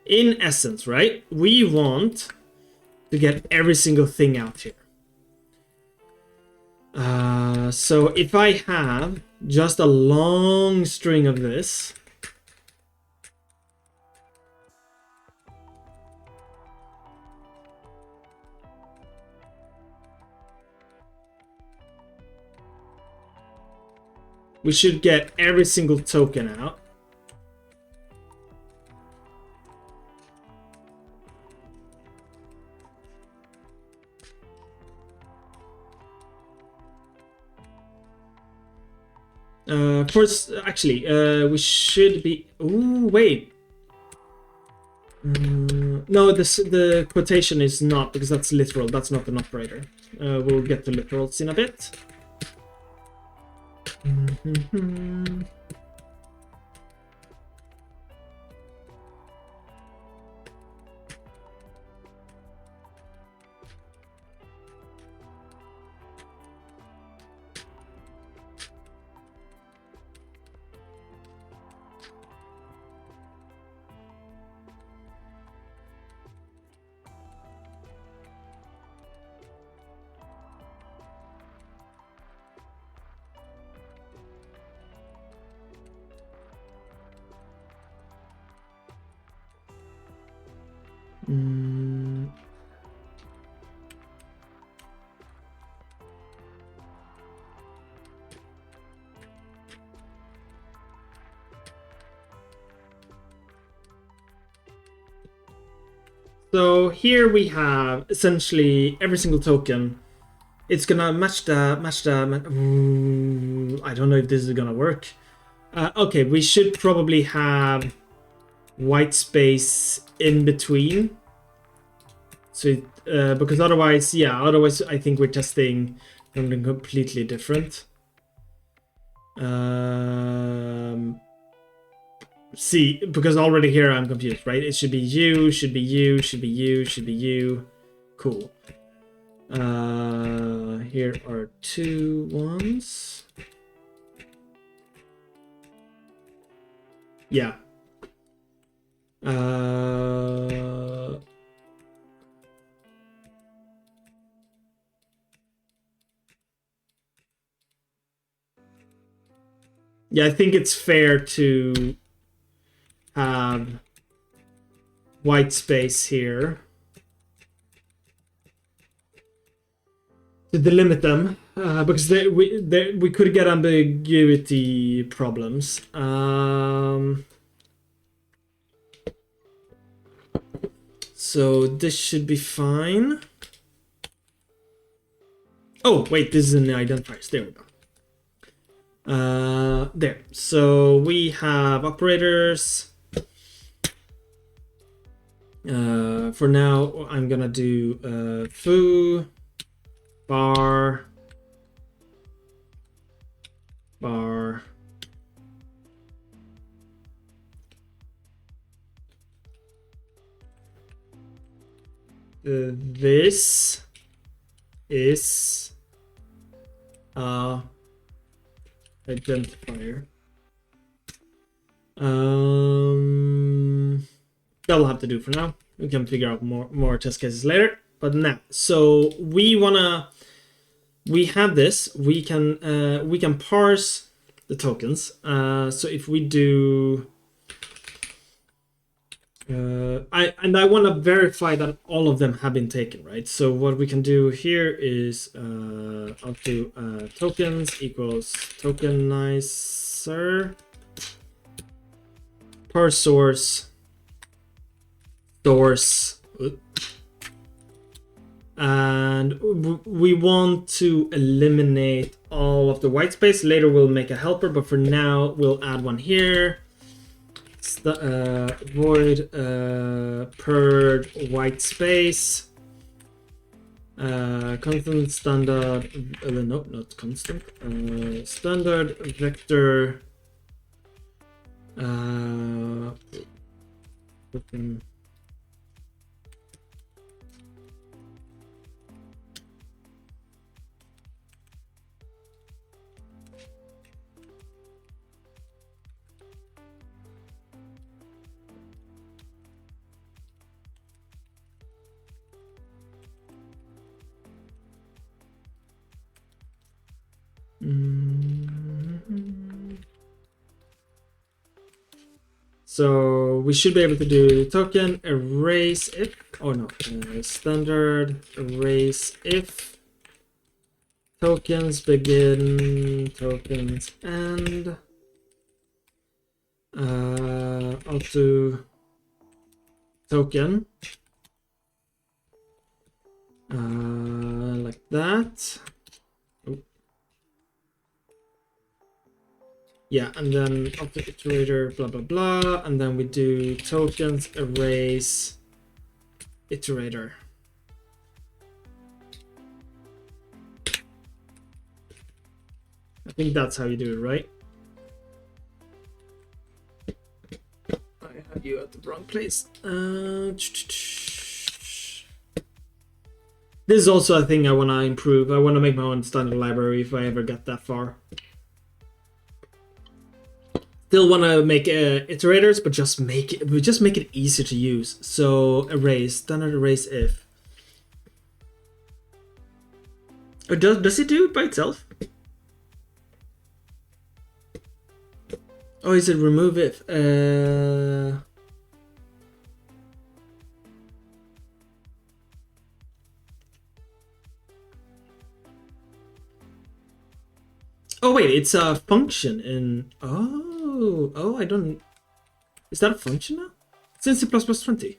Speaker 1: In essence, right, we want to get every single thing out here. So if I have just a long string of this, we should get every single token out. First, actually, we should be. Ooh, wait. No, the quotation is not, because that's literal. That's not an operator. We'll get to literals in a bit. So here we have essentially every single token. It's gonna match the. I don't know if this is gonna work. Okay, we should probably have white space in between. So because otherwise I think we're testing something completely different. See, because already here I'm confused, right? It should be you, should be you, should be you, should be you. Cool. Here are 2 ones. Yeah. Yeah, I think it's fair to have white space here to delimit them, because we could get ambiguity problems. So this should be fine. Oh, wait, this is in the identifiers. There we go. There. So we have operators. For now, I'm gonna do foo, bar, this is identifier. That'll have to do for now. We can figure out more test cases later. But now, so we have this. We can parse the tokens. So if we do, I want to verify that all of them have been taken, right? So what we can do here is I'll do tokens equals tokenizer parse source and we want to eliminate all of the white space. Later we'll make a helper, but for now we'll add one here. Void purge white space constant standard no, not constant, standard vector So we should be able to do token erase if, oh no, standard erase if tokens begin, tokens end. I'll do token like that. Yeah, and then up to iterator, blah, blah, blah. And then we do tokens, erase, iterator. I think that's how you do it, right? I have you at the wrong place. This is also a thing I want to improve. I want to make my own standard library if I ever get that far. Still want to make iterators, but just make it easier to use. So erase, standard erase if. Or does it do it by itself? Oh, is it remove if? Oh wait, it's a function in. Oh, I don't. Is that a function now? It's in C++20.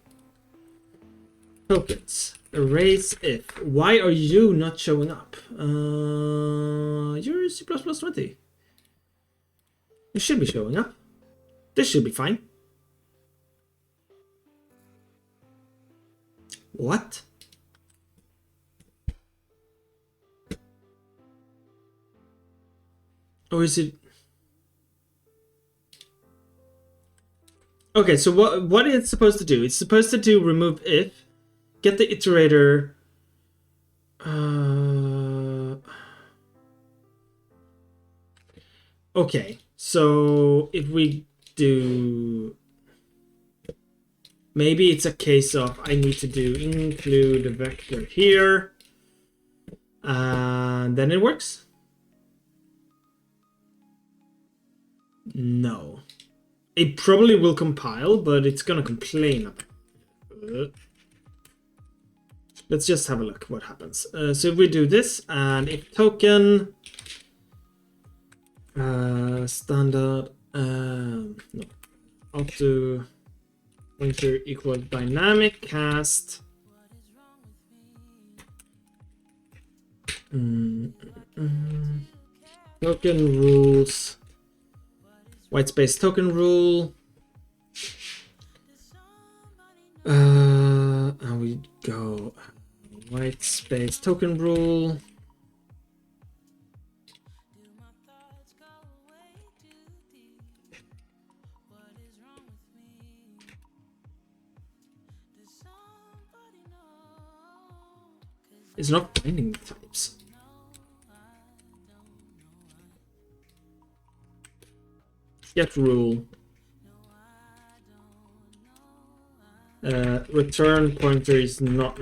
Speaker 1: Tokens. Erase if. Why are you not showing up? You're in C++20. You should be showing up. This should be fine. What? Or is it? Okay, so what it's supposed to do? It's supposed to do remove if, get the iterator. Okay, so if we do, maybe it's a case of I need to do include a vector here, and then it works. No. It probably will compile, but it's gonna complain about it. Let's just have a look what happens. So if we do this, and if token standard no, auto pointer equal dynamic cast token rules. White space token rule. And we go white space token rule. It's not finding the types. Get rule. Return pointer is not.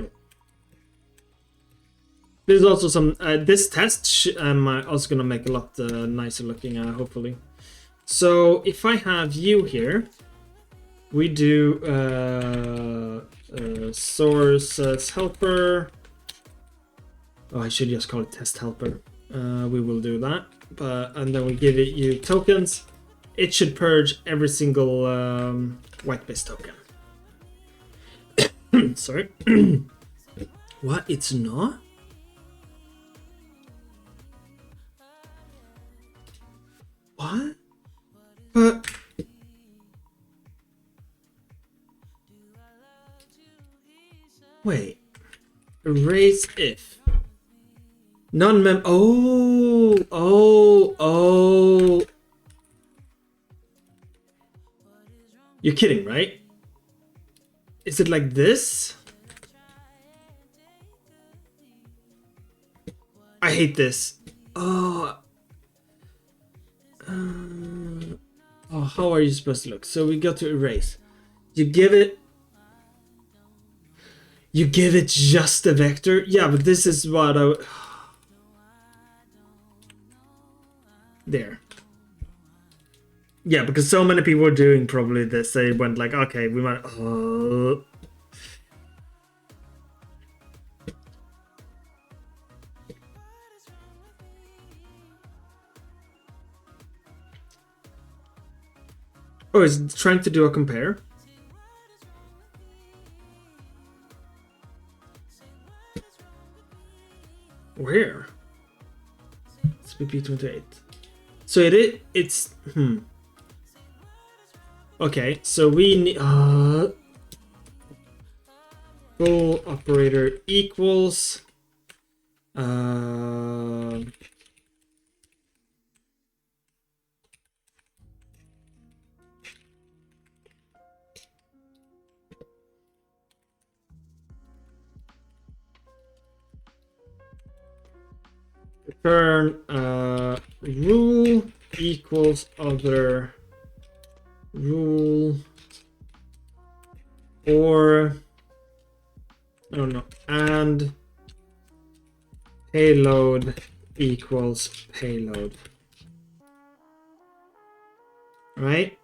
Speaker 1: There's also some. This test I'm also gonna make a lot nicer looking, hopefully. So if I have you here, we do source as helper. Oh, I should just call it test helper. We will do that, and then we give it you tokens. It should purge every single white base token. Sorry. What? It's not? What? But wait. Erase if. Non-mem. Oh. You're kidding, right? Is it like this? I hate this. Oh. How are you supposed to look? So we got to erase. You give it just a vector? Yeah, but this is what I... There. Yeah, because so many people were doing probably this. They went like, okay, we might... Oh, it's trying to do a compare. Where? It's BP28. So it's Okay, so we need full operator equals return rule equals other rule, or I don't know, and payload equals payload. Right?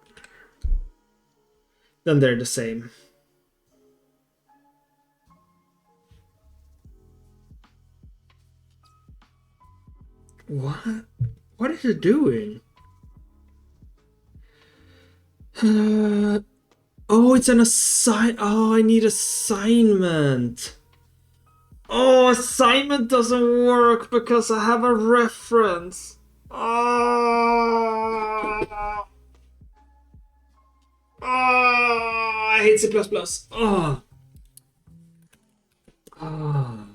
Speaker 1: Then they're the same. What? What is it doing? Oh, it's an assign. Oh, I need assignment. Oh, assignment doesn't work because I have a reference. Oh, I hate C++. Oh. Oh.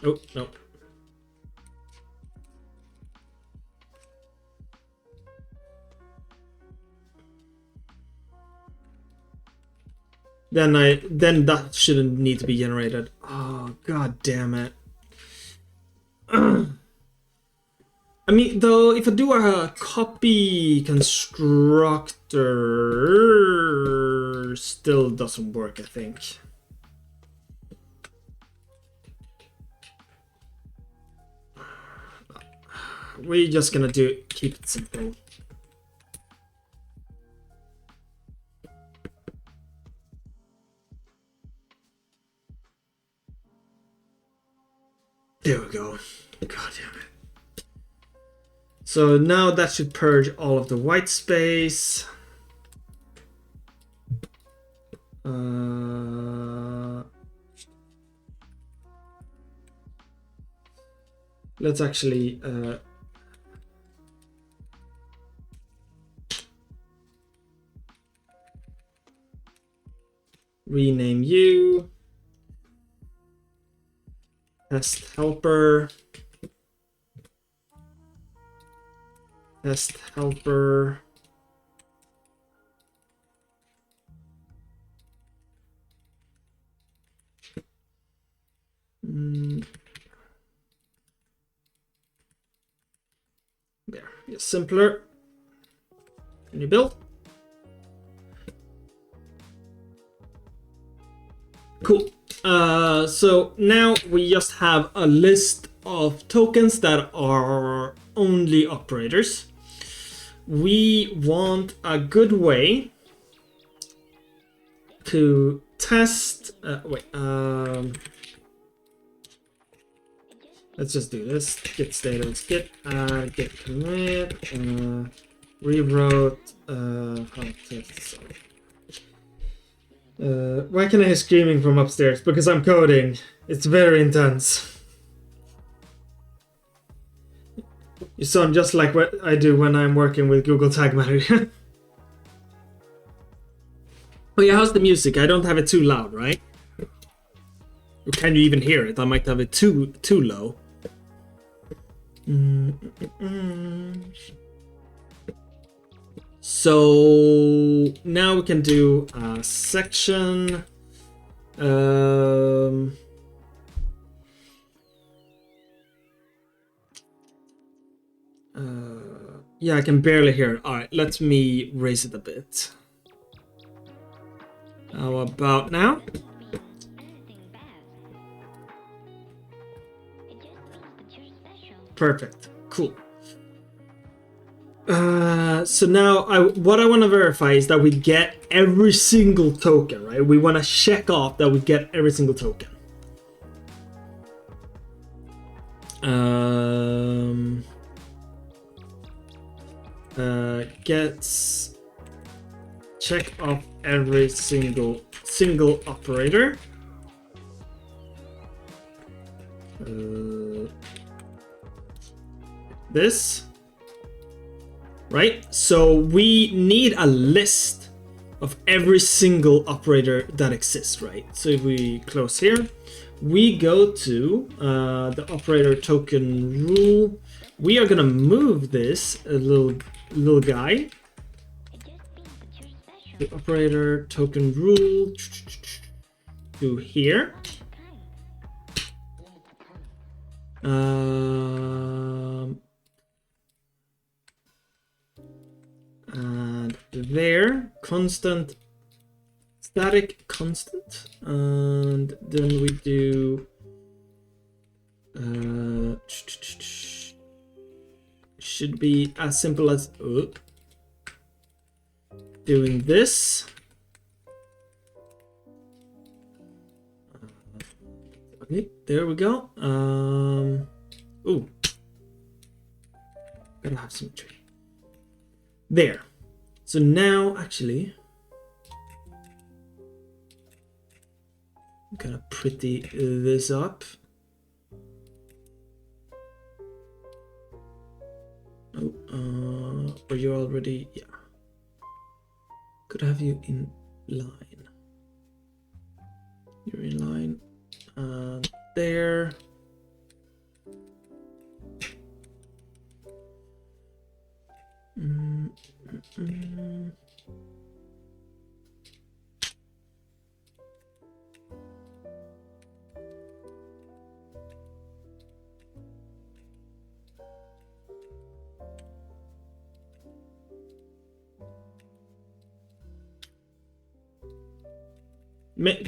Speaker 1: Oh, no. Then that shouldn't need to be generated. Oh, god damn it. I mean, though, if I do a copy constructor, still doesn't work, I think. We're just gonna keep it simple. There we go. God damn it. So now that should purge all of the white space. Let's actually rename you test helper. Test helper. There, it's simpler. Can you build? Cool. So now we just have a list of tokens that are only operators. We want a good way to test. Let's just do this. Git status, git git commit, rewrote. Why can I hear screaming from upstairs? Because I'm coding. It's very intense. You sound just like what I do when I'm working with Google Tag Manager. Oh yeah, how's the music? I don't have it too loud, right? Or can you even hear it? I might have it too low. So now we can do a section. Yeah, I can barely hear it. All right, let me raise it a bit. How about now? Perfect. Cool. So now what I want to verify is that we get every single token, right? We want to check off that we get every single token. Gets check off every single operator. this, right? So we need a list of every single operator that exists, right? So if we close here, we go to the operator token rule. We are gonna move this little guy. The operator token rule to here. And there, constant, static constant, and then we do should be as simple as doing this. Okay, there we go. Ooh, gotta have symmetry. There. So now, actually, I'm gonna pretty this up. Oh, are you already? Yeah. Could have you in line. You're in line. There.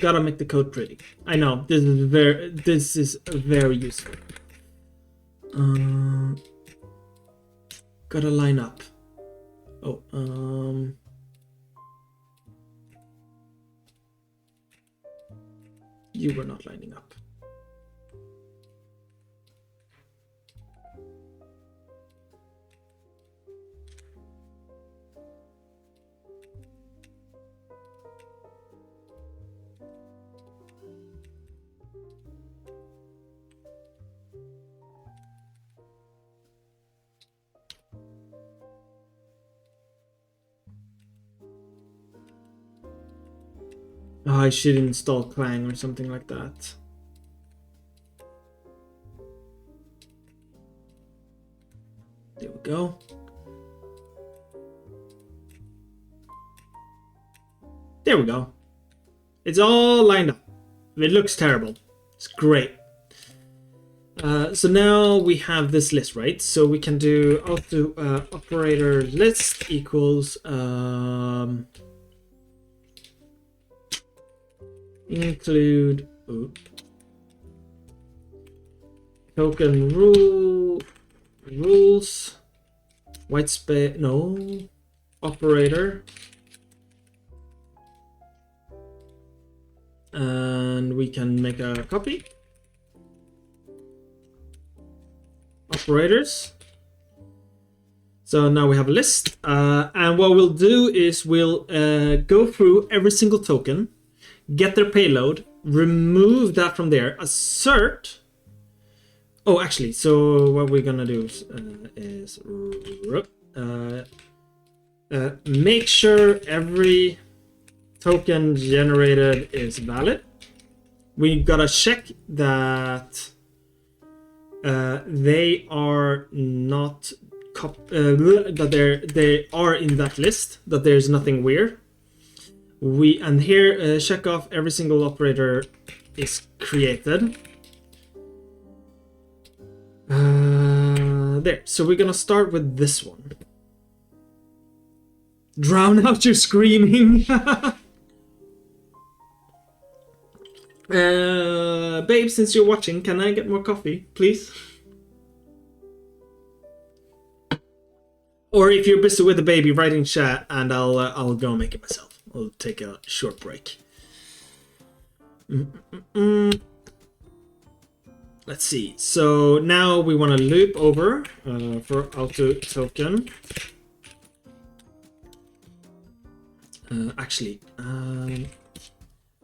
Speaker 1: Gotta make the code pretty. I know this is very useful. Gotta line up. Oh, you were not lining up. Oh, I should install Clang or something like that. There we go. There we go. It's all lined up. It looks terrible. It's great. So now we have this list, right? So we can do auto operator list equals include token rules white space operator, and we can make a copy operators. So now we have a list, and what we'll do is we'll go through every single token, get their payload, remove that from there, assert. Oh, actually, so what we're gonna do is make sure every token generated is valid. We gotta check that they are not that they are in that list, that there's nothing weird. And here check off every single operator is created. There. So we're gonna start with this one. Drown out your screaming. Babe, since you're watching, can I get more coffee, please? Or if you're busy with the baby, write in chat and I'll go make it myself. I'll take a short break. Let's see. So now we want to loop over for auto token.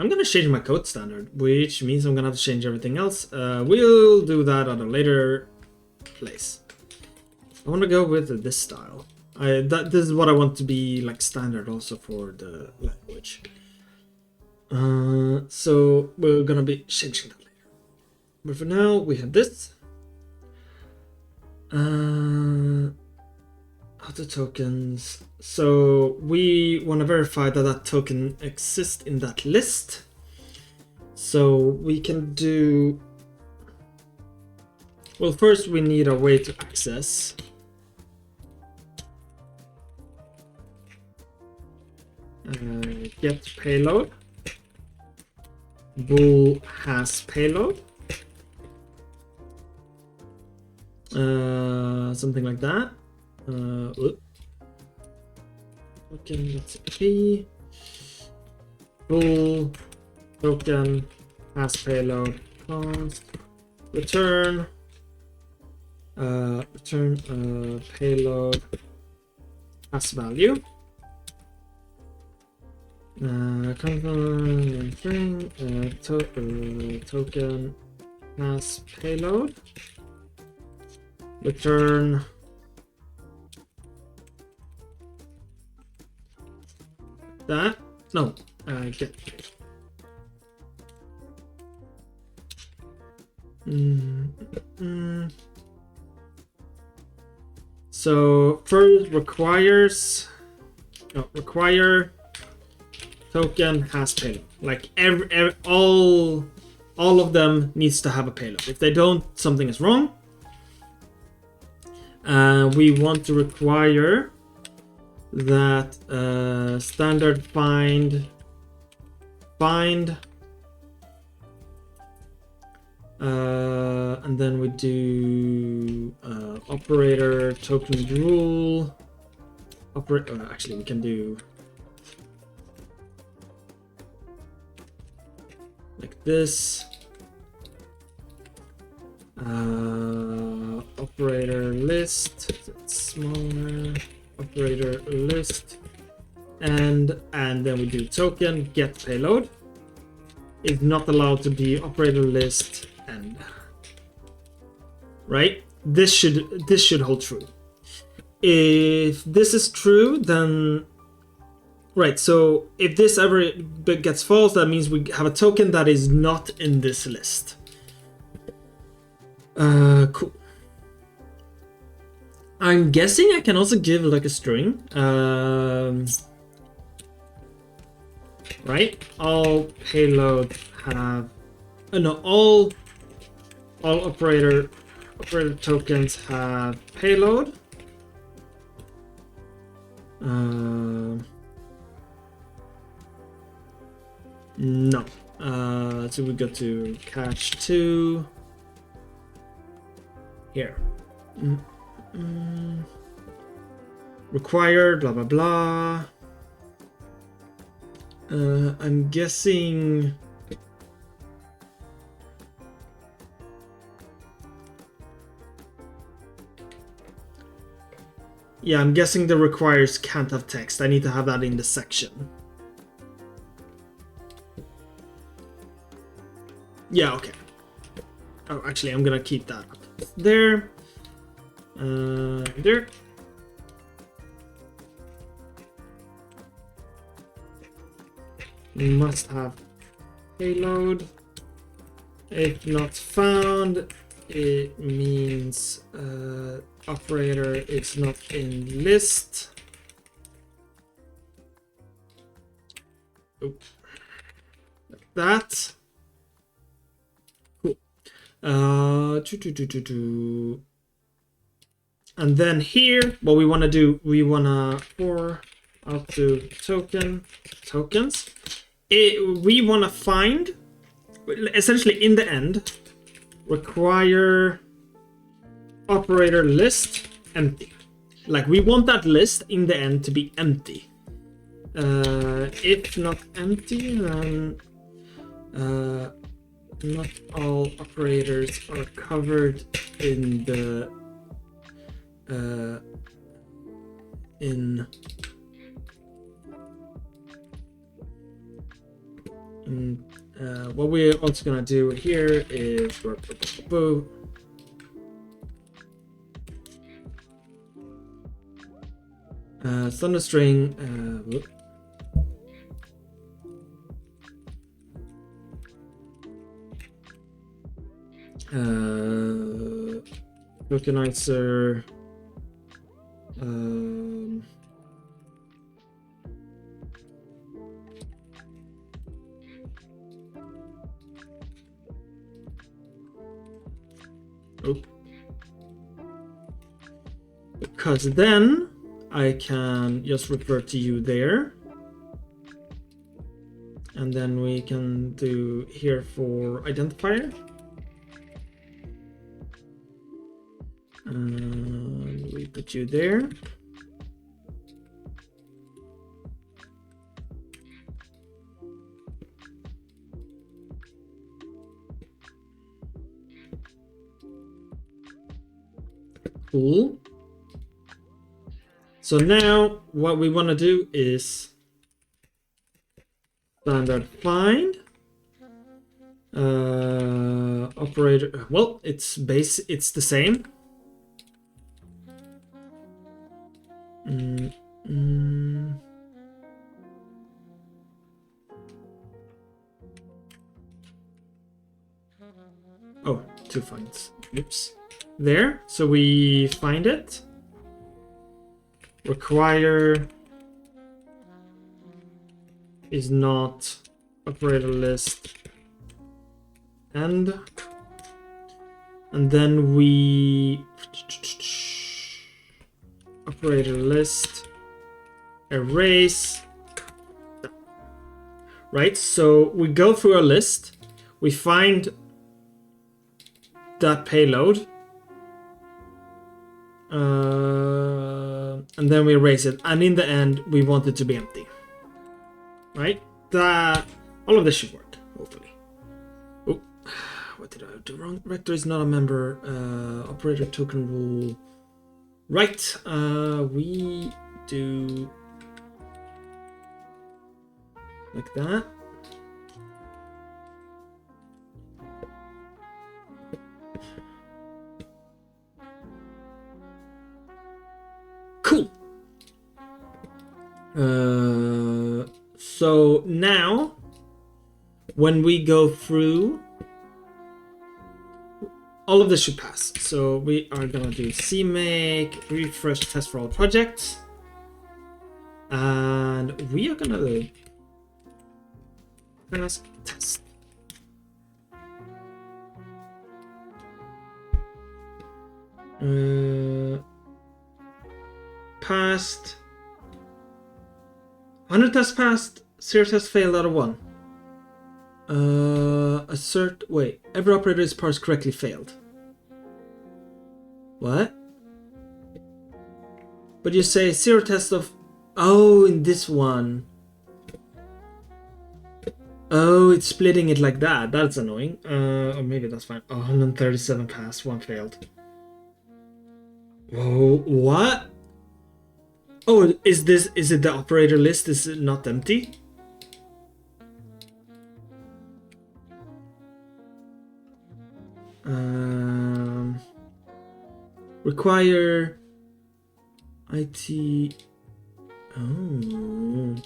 Speaker 1: I'm gonna change my code standard, which means I'm gonna have to change everything else. We'll do that at a later place. I want to go with this style. This is what I want to be like standard also for the language. So we're gonna be changing that later. But for now, we have this. Other tokens. So we want to verify that that token exists in that list. So we can do. Well, first we need a way to access. Get payload. Bool has payload. Something like that. Token, let's see. Bool token has payload. Const return. Return payload has value. Token has payload. Return that. No, get. So first requires require token has payload. Like all of them needs to have a payload. If they don't, something is wrong. We want to require that standard find and then we do operator token rule actually we can do like this. Operator list, smaller operator list, and then we do token get payload is not allowed to be operator list end. Right? This should hold true. If this is true, then right. So if this ever gets false, that means we have a token that is not in this list. Cool. I'm guessing I can also give like a string. Right? All payload have no, all operator tokens have payload. No. So we go to cache 2 here. Required blah blah blah. I'm guessing I'm guessing the requires can't have text. I need to have that in the section. Yeah, okay. Oh, actually, I'm gonna keep that up there. There. Must have payload. If not found, it means operator is not in list. Oop. Like that. Cool. And then here, what we want to do, we want to for out to tokens. We want to find, essentially in the end, require operator list empty. Like we want that list in the end to be empty. If not empty, then not all operators are covered in the What we're also gonna do here is thunder string. Tokenizer. Because then I can just refer to you there. And then we can do here for identifier. And we put you there. Cool. So now what we want to do is standard find operator. Well, it's the same. Oh, 2 finds. Oops. There. So we find it. Require is not operator list and then we operator list erase, right? So we go through a list, we find that payload, and then we erase it, and in the end we want it to be empty, right? All of this should work, hopefully. Oh, what did I do wrong? Rector is not a member. Operator token rule. Right, we do like that. Cool. So now, when we go through, all of this should pass. So we are gonna do cmake refresh test for all projects, and we are gonna do pass test. Passed. 100 tests passed. 0 tests failed out of 1. Assert. Wait. Every operator is parsed correctly failed. What? But you say 0 tests of. Oh, in this one. Oh, it's splitting it like that. That's annoying. Or maybe that's fine. Oh, 137 passed. 1 failed. Whoa, what? Oh, is it the operator list? Is it not empty? Require IT. Oh.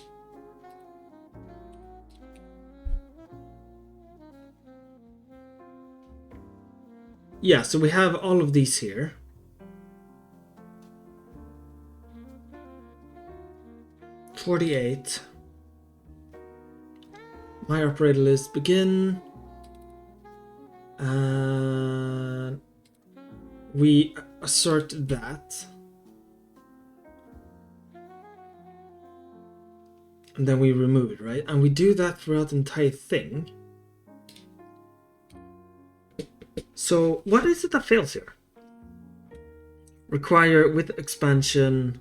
Speaker 1: Yeah, so we have all of these here. $48. My operator list begin. And we assert that. And then we remove it, right? And we do that throughout the entire thing. So what is it that fails here? Require with expansion.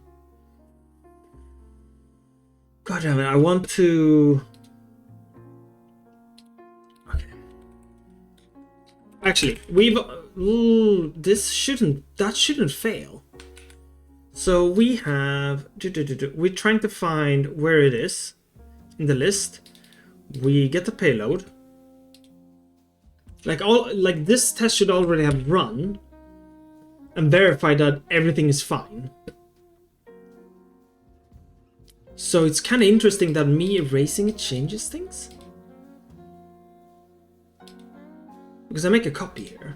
Speaker 1: God damn it, I want to... Okay. Actually, that shouldn't fail. So we have... We're trying to find where it is in the list. we get the payload. Like this test should already have run and verify that everything is fine. So it's kind of interesting that me erasing it changes things. Because I make a copy here.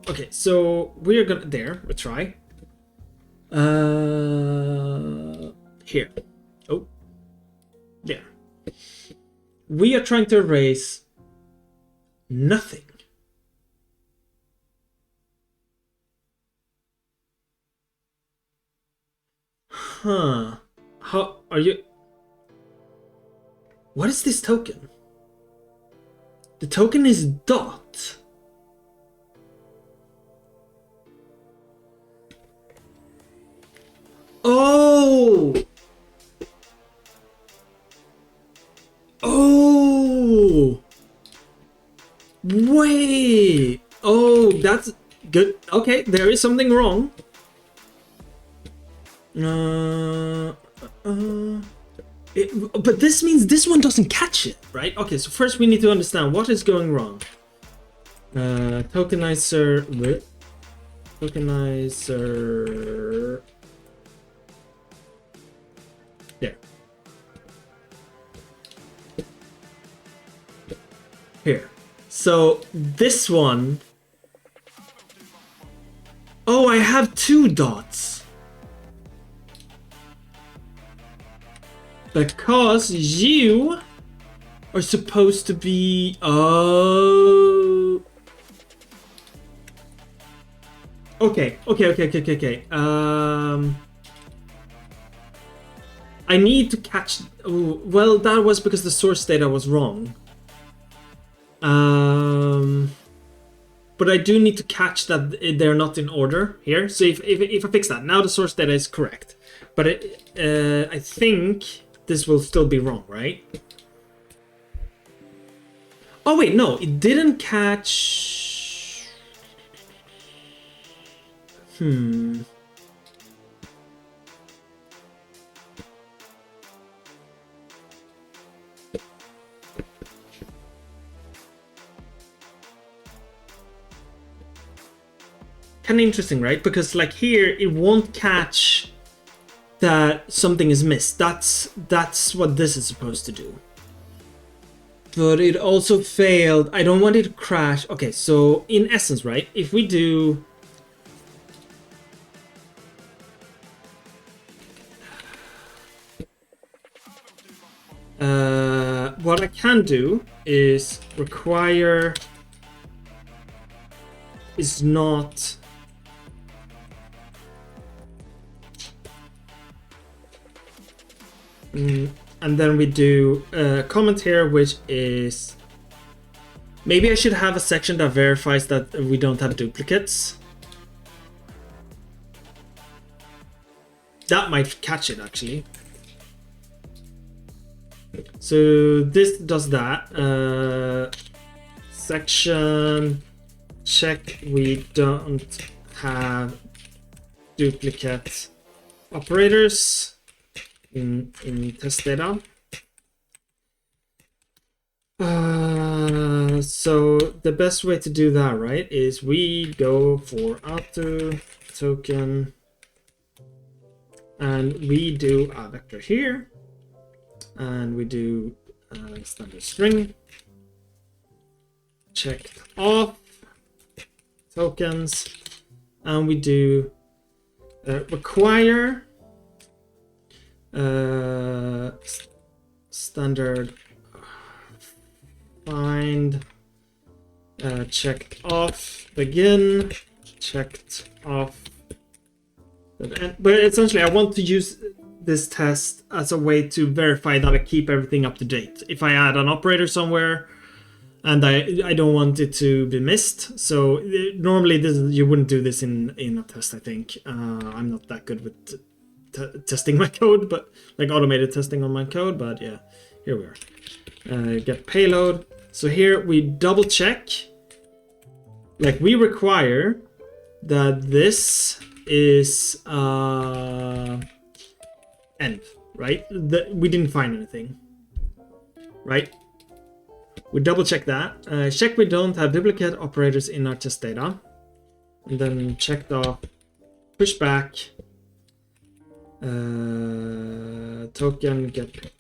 Speaker 1: Okay, so we're gonna we try. Here. Oh. There. We are trying to erase nothing. Huh. How are you? What is this token? The token is dot. Oh! Oh! Wait! Oh, that's good. Okay, there is something wrong. But this means this one doesn't catch it, right? Okay, so first we need to understand what is going wrong. Tokenizer. There. Here. So this one. Oh, I have 2 dots. Because you are supposed to be... Oh. Okay. I need to catch... Oh, well, that was because the source data was wrong. But I do need to catch that they're not in order here. So if I fix that, now the source data is correct. But I think this will still be wrong, right? Oh wait, no, it didn't catch... Kind of interesting, right? Because like here, it won't catch that something is missed. That's what this is supposed to do. But it also failed. I don't want it to crash. Okay, so in essence, right? If we do... what I can do is require is not... and then we do a comment here, which is... Maybe I should have a section that verifies that we don't have duplicates. That might catch it, actually. So this does that. Section check we don't have duplicate operators in test data. So the best way to do that, right, is we go for auto token and we do a vector here. And we do standard string, checked off, tokens, and we do require standard find checked off begin, checked off. But essentially, I want to use this test as a way to verify that I keep everything up to date. If I add an operator somewhere and I don't want it to be missed. So normally you wouldn't do this in a test, I think. I'm not that good with testing my code, but like automated testing on my code, but yeah, here we are. Get payload. So here we double check. Like we require that this is end, right? We didn't find anything, right? We double check that. Check we don't have duplicate operators in our test data. And then check the pushback token get.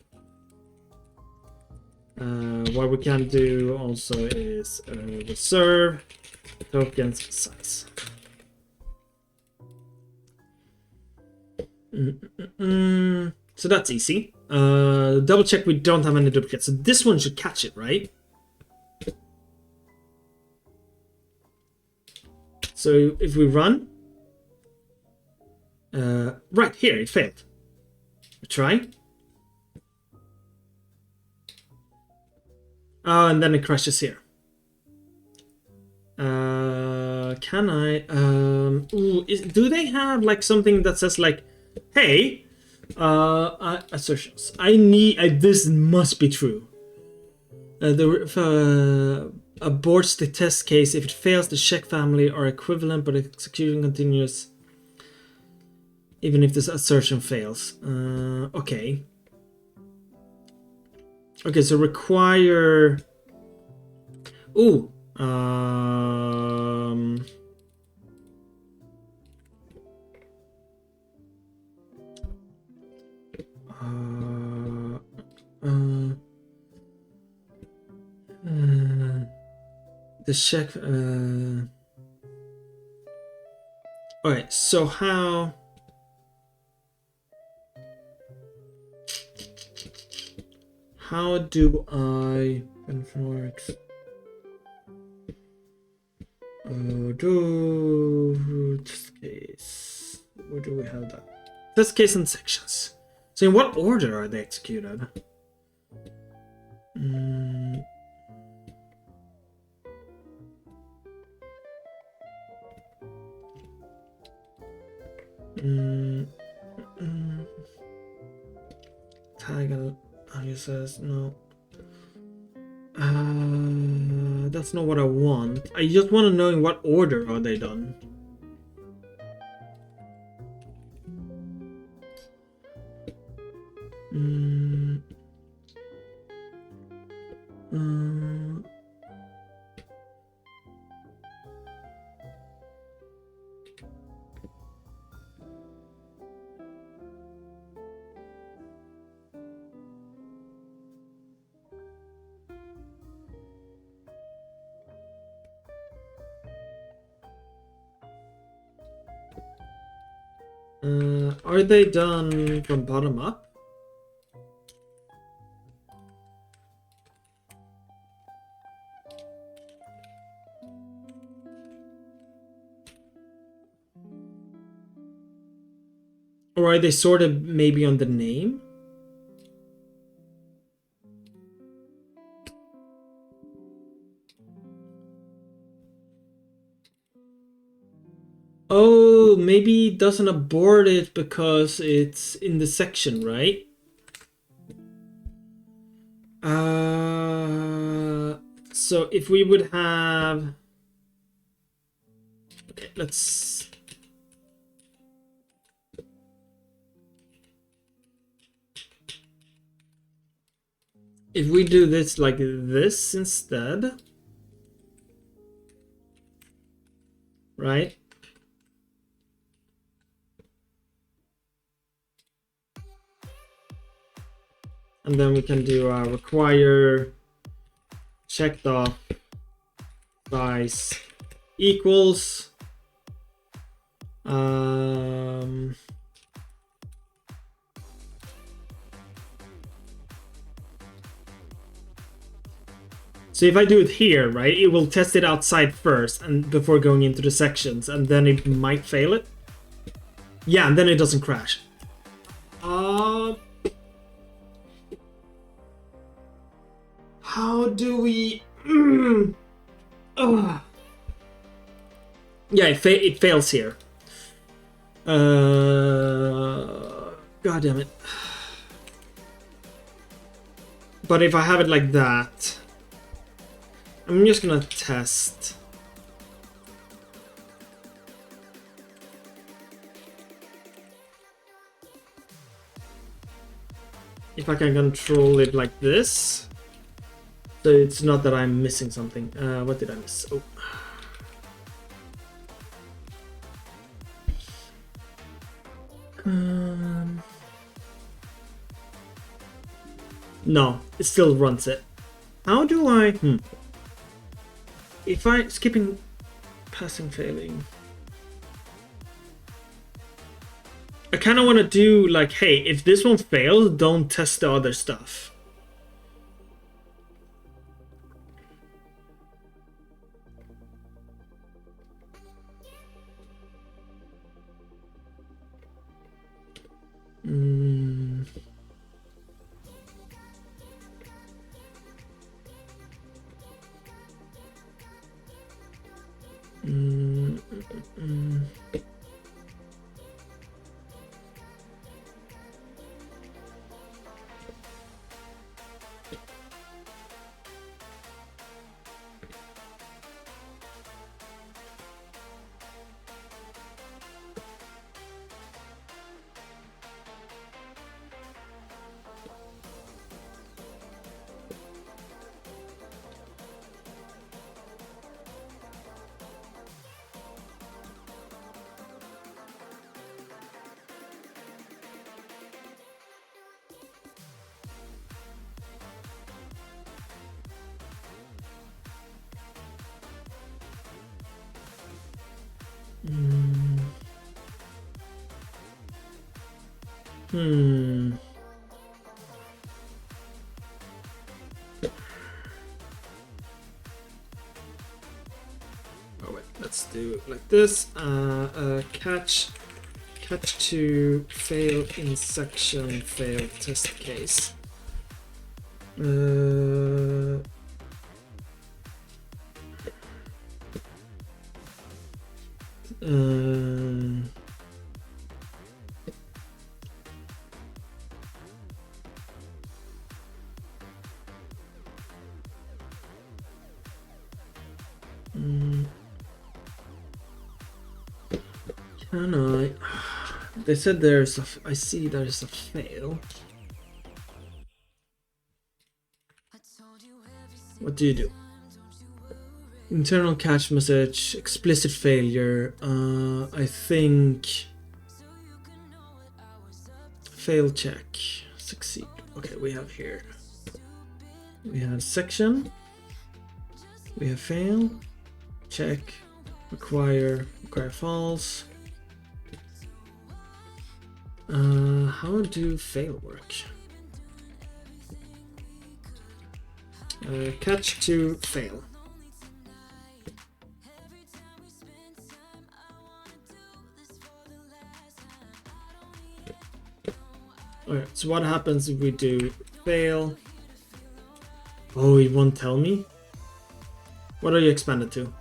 Speaker 1: What we can do also is reserve tokens size. So that's easy. Double check we don't have any duplicates. So this one should catch it, right? So if we run, right here, it failed. We try. Oh, and then it crashes here. Can I? Do they have like something that says like, hey, assertions. I need. This must be true. Aborts the test case if it fails. The check family are equivalent, but execution continues even if this assertion fails. Okay. Okay, so require. Ooh. The check. Alright, so how do I do test case? Where do we have that? Test case and sections. So in what order are they executed? Tag says no. That's not what I want. I just want to know in what order are they done. Are they done from bottom up? Or are they sorted maybe on the name? Oh, maybe it doesn't abort it because it's in the section, right? So if we would have... Okay, let's... If we do this like this instead... Right? And then we can do require checked off size equals so if I do it here, right, it will test it outside first and before going into the sections, and then it might fail it. Yeah, and then it doesn't crash. How do we... Yeah, it fails here. God damn it. But if I have it like that, I'm just gonna test. If I can control it like this. So it's not that I'm missing something. What did I miss? Oh. No, it still runs it. How do I... If I... Skipping... Passing, failing... I kind of want to do like, hey, if this one fails, don't test the other stuff. Oh wait, let's do it like this. Catch to fail in section, fail test case. Can I? They said there's a. I see there's a fail. What do you do? Internal catch message, explicit failure. I think fail check, succeed. Okay, we have here. We have section. We have fail, check, require false. How do fail work? Catch to fail. Alright, so what happens if we do fail? Oh, it won't tell me? What are you expanded to?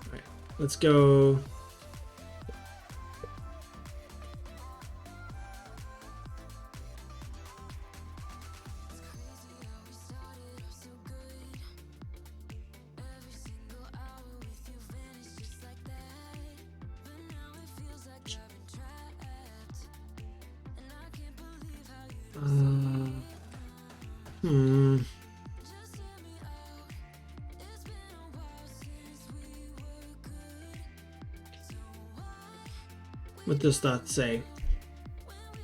Speaker 1: Alright, let's go. What does that say?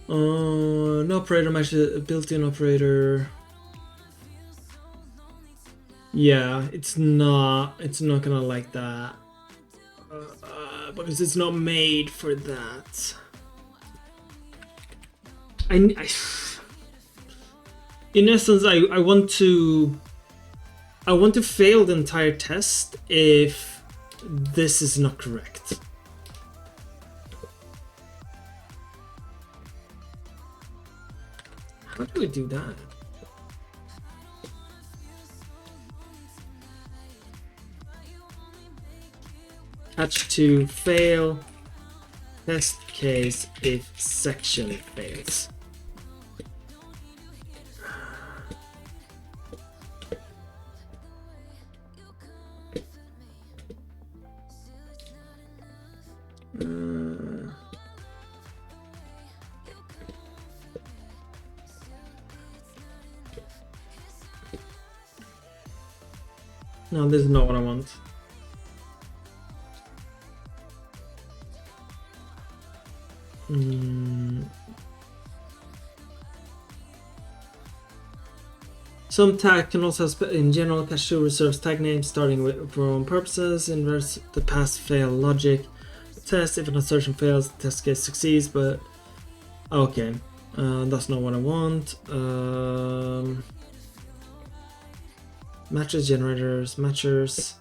Speaker 1: No operator matches a built-in operator. Yeah, it's not gonna like that because it's not made for that. In essence, I want to fail the entire test if this is not correct. How do we do that? Catch to fail, test case if section fails. No, this is not what I want. Some tag can also have, in general, cache reserves tag names starting with from purposes, inverse the pass fail logic test. If an assertion fails, the test case succeeds, but okay, that's not what I want. Matches, generators, matchers.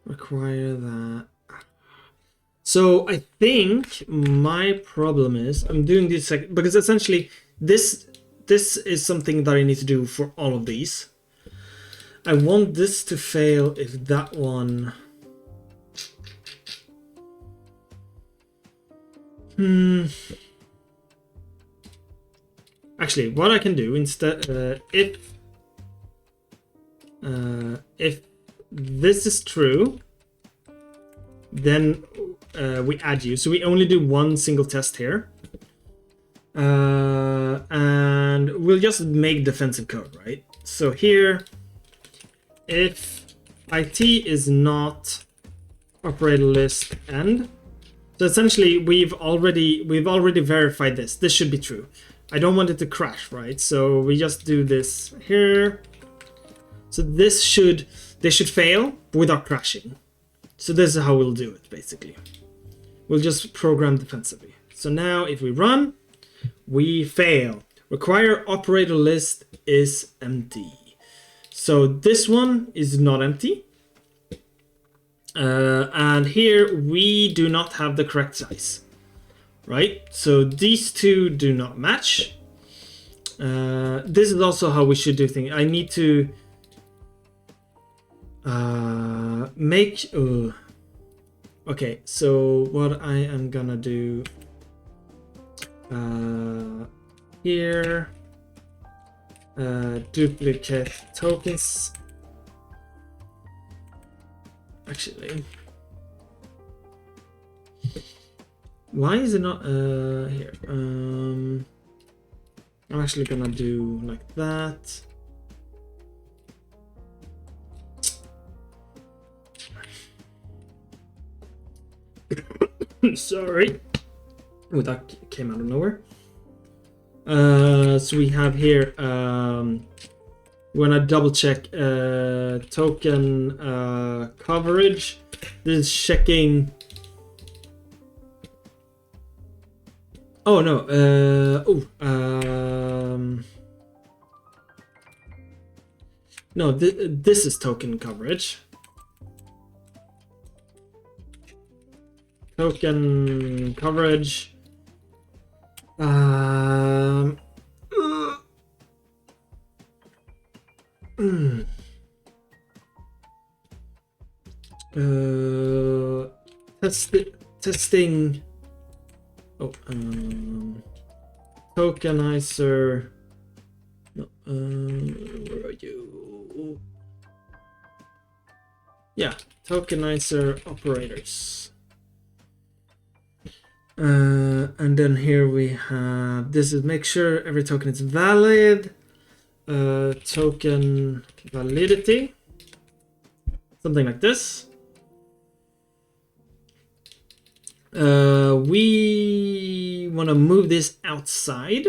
Speaker 1: Require that. So I think my problem is I'm doing this because essentially this is something that I need to do for all of these. I want this to fail if that one. Actually, what I can do instead, if this is true, then we add you. So we only do one single test here. And we'll just make defensive code, right? So here, if IT is not operator list end, so essentially we've already verified this. This should be true. I don't want it to crash, right? So we just do this here. So they should fail without crashing. So this is how we'll do it, basically. We'll just program defensively. So now if we run, we fail. Require operator list is empty. So this one is not empty. And here we do not have the correct size, right? So these two do not match. This is also how we should do things. I need to make... okay, so what I am gonna do here, duplicate tokens. Actually, why is it not here? I'm actually gonna do like that. Sorry. Oh, that came out of nowhere. So we have here, when I double check token coverage, this is checking. Oh no, no, this is token coverage. Token coverage. Testing. Oh, tokenizer. No, where are you? Yeah, tokenizer operators. And then here we have, this is make sure every token is valid. Token validity. Something like this. We want to move this outside.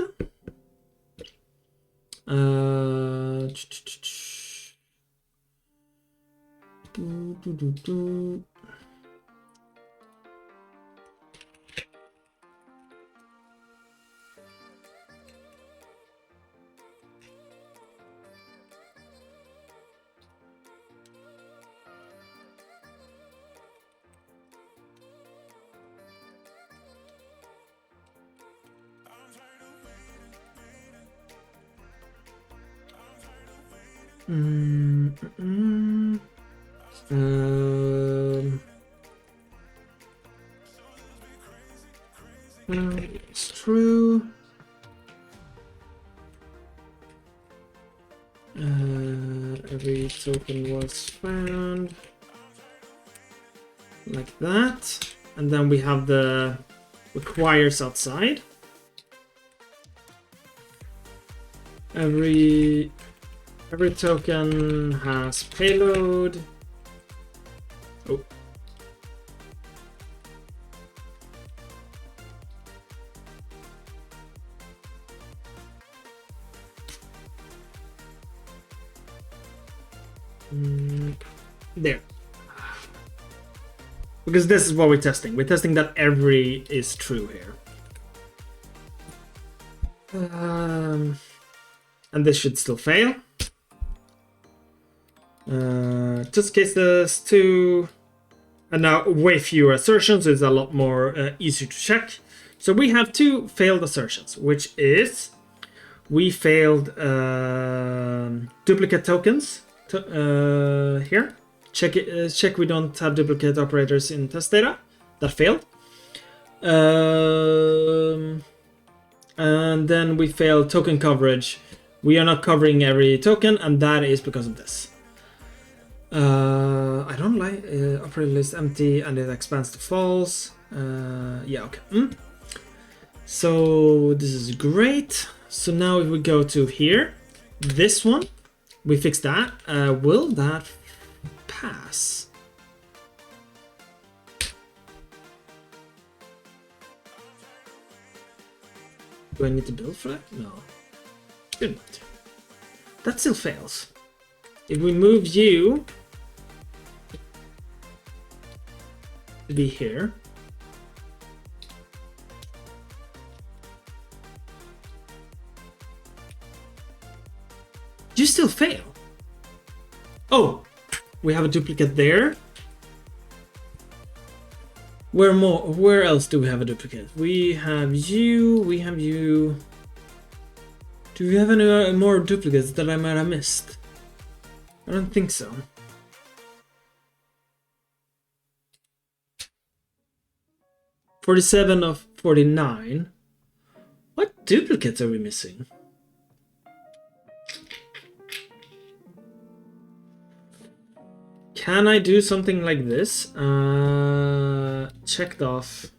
Speaker 1: It's true. Every token was found like that, and then we have the requires outside. every token has payload. Oh. There. Because this is what we're testing. We're testing that every is true here. And this should still fail. Just cases 2. And now way fewer assertions is a lot more easier to check. So we have 2 failed assertions, which is we failed duplicate tokens here. Check we don't have duplicate operators in test data. That failed. And then we failed token coverage. We are not covering every token, and that is because of this. I don't like operator list empty and it expands to false. Yeah, okay. So this is great. So now if we go to here, this one, we fix that. Will that pass? Do I need to build for that? No. Good. That still fails. If we move you to be here, you still fail. Oh, we have a duplicate there. Where else do we have a duplicate? We have you, we have you. Do we have any more duplicates that I might have missed? I don't think so. $47 of 49. What duplicates are we missing? Can I do something like this? Checked off.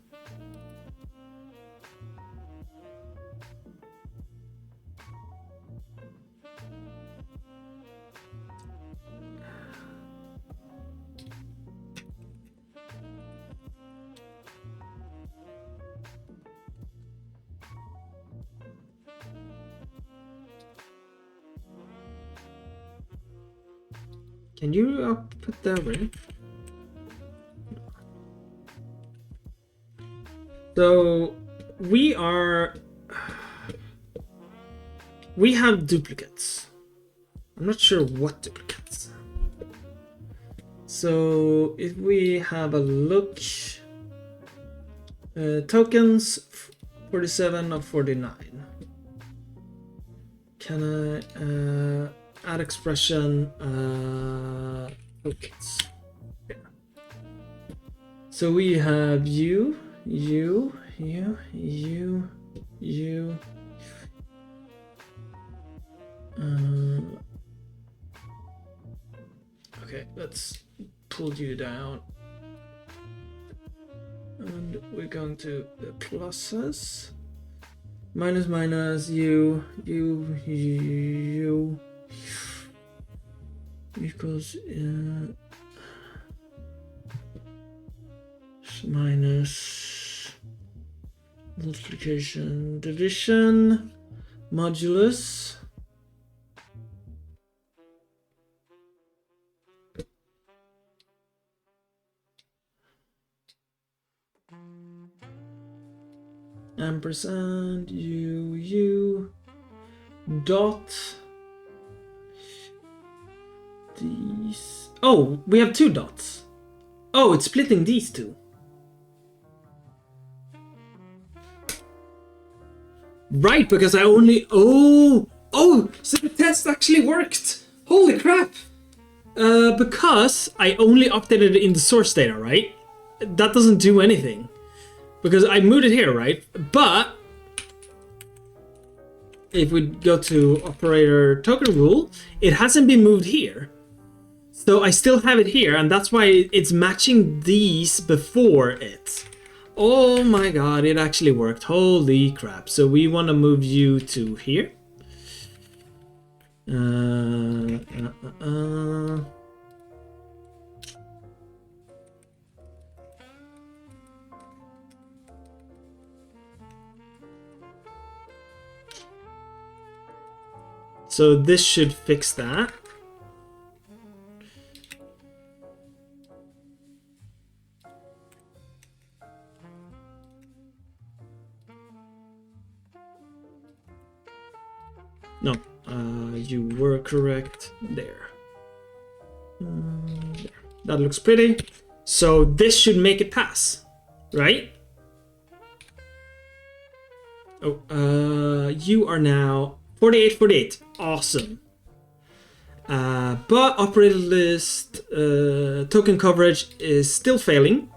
Speaker 1: Can you put that way? So we have duplicates. I'm not sure what duplicates. So if we have a look, tokens 47 of 49. Can I add expression tokens? Yeah. So we have you. Okay, let's pull you down. And we're going to the pluses. Minus, you equals minus multiplication, division, modulus. Ampersand, you dot these. Oh, we have 2 dots. Oh, it's splitting these 2. Right, because I only... Oh, so the test actually worked. Holy crap. Because I only updated it in the source data, right? That doesn't do anything. Because I moved it here, right? But if we go to operator token rule, it hasn't been moved here. So I still have it here, and that's why it's matching these before it. Oh my god, it actually worked. Holy crap. So we want to move you to here. So this should fix that. No, you were correct there. There. That looks pretty. So this should make it pass, right? Oh, you are now 48. Awesome. But operator list token coverage is still failing.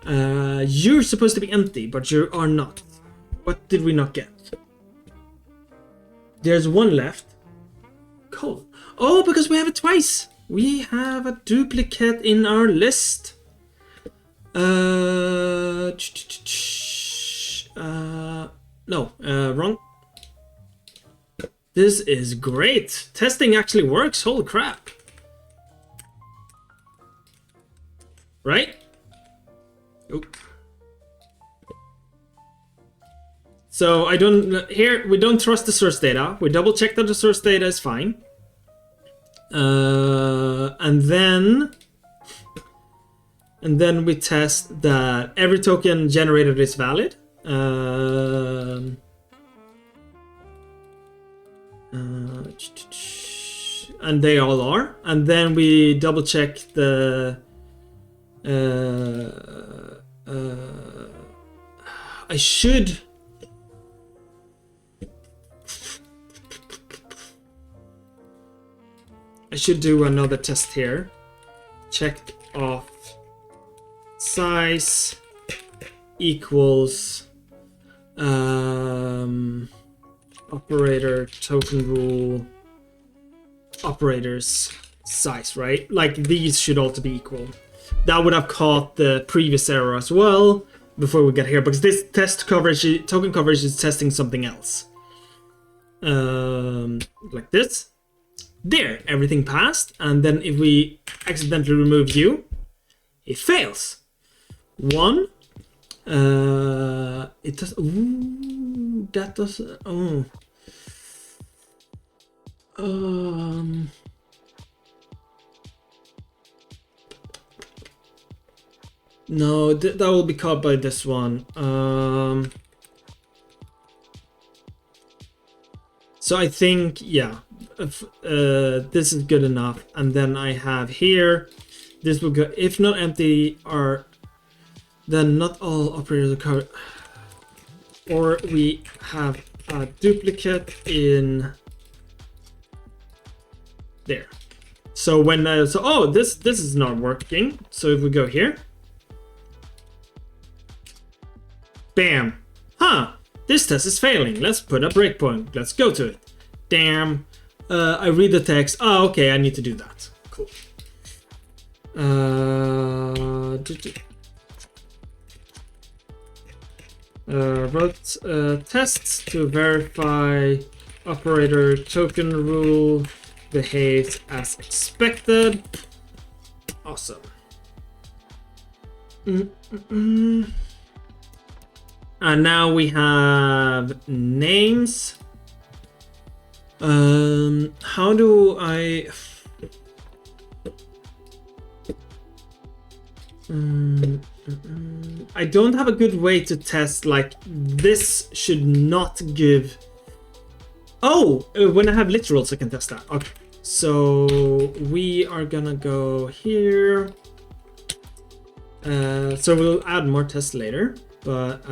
Speaker 1: You're supposed to be empty, but you are not. What did we not get? There's one left. Cool. Oh, because we have it twice. We have a duplicate in our list. No, wrong. This is great. Testing actually works. Holy crap. Right? Oop. So we don't trust the source data. We double check that the source data is fine. And then we test that every token generated is valid. And they all are. And then we double check the I should do another test here. Check off size equals operator token rule operators size, right? Like these should also be equal. That would have caught the previous error as well before we get here, because this token coverage is testing something else. Like this. There, everything passed, and then if we accidentally remove you, it fails. One. It does. Ooh, that does. Oh. No, that will be caught by this one. So I think, yeah, this is good enough. And then I have here, this will go, if not empty, then not all operators are covered. Or we have a duplicate in there. So when, this is not working. So if we go here, bam, this test is failing. Let's put a breakpoint. Let's go to it. Damn. I read the text. Oh, okay, I need to do that. Cool. Wrote tests to verify operator token rule behaves as expected. Awesome. And now we have names. How do I... I don't have a good way to test, like, this should not give... Oh, when I have literals I can test that. Okay, so we are gonna go here. So we'll add more tests later, but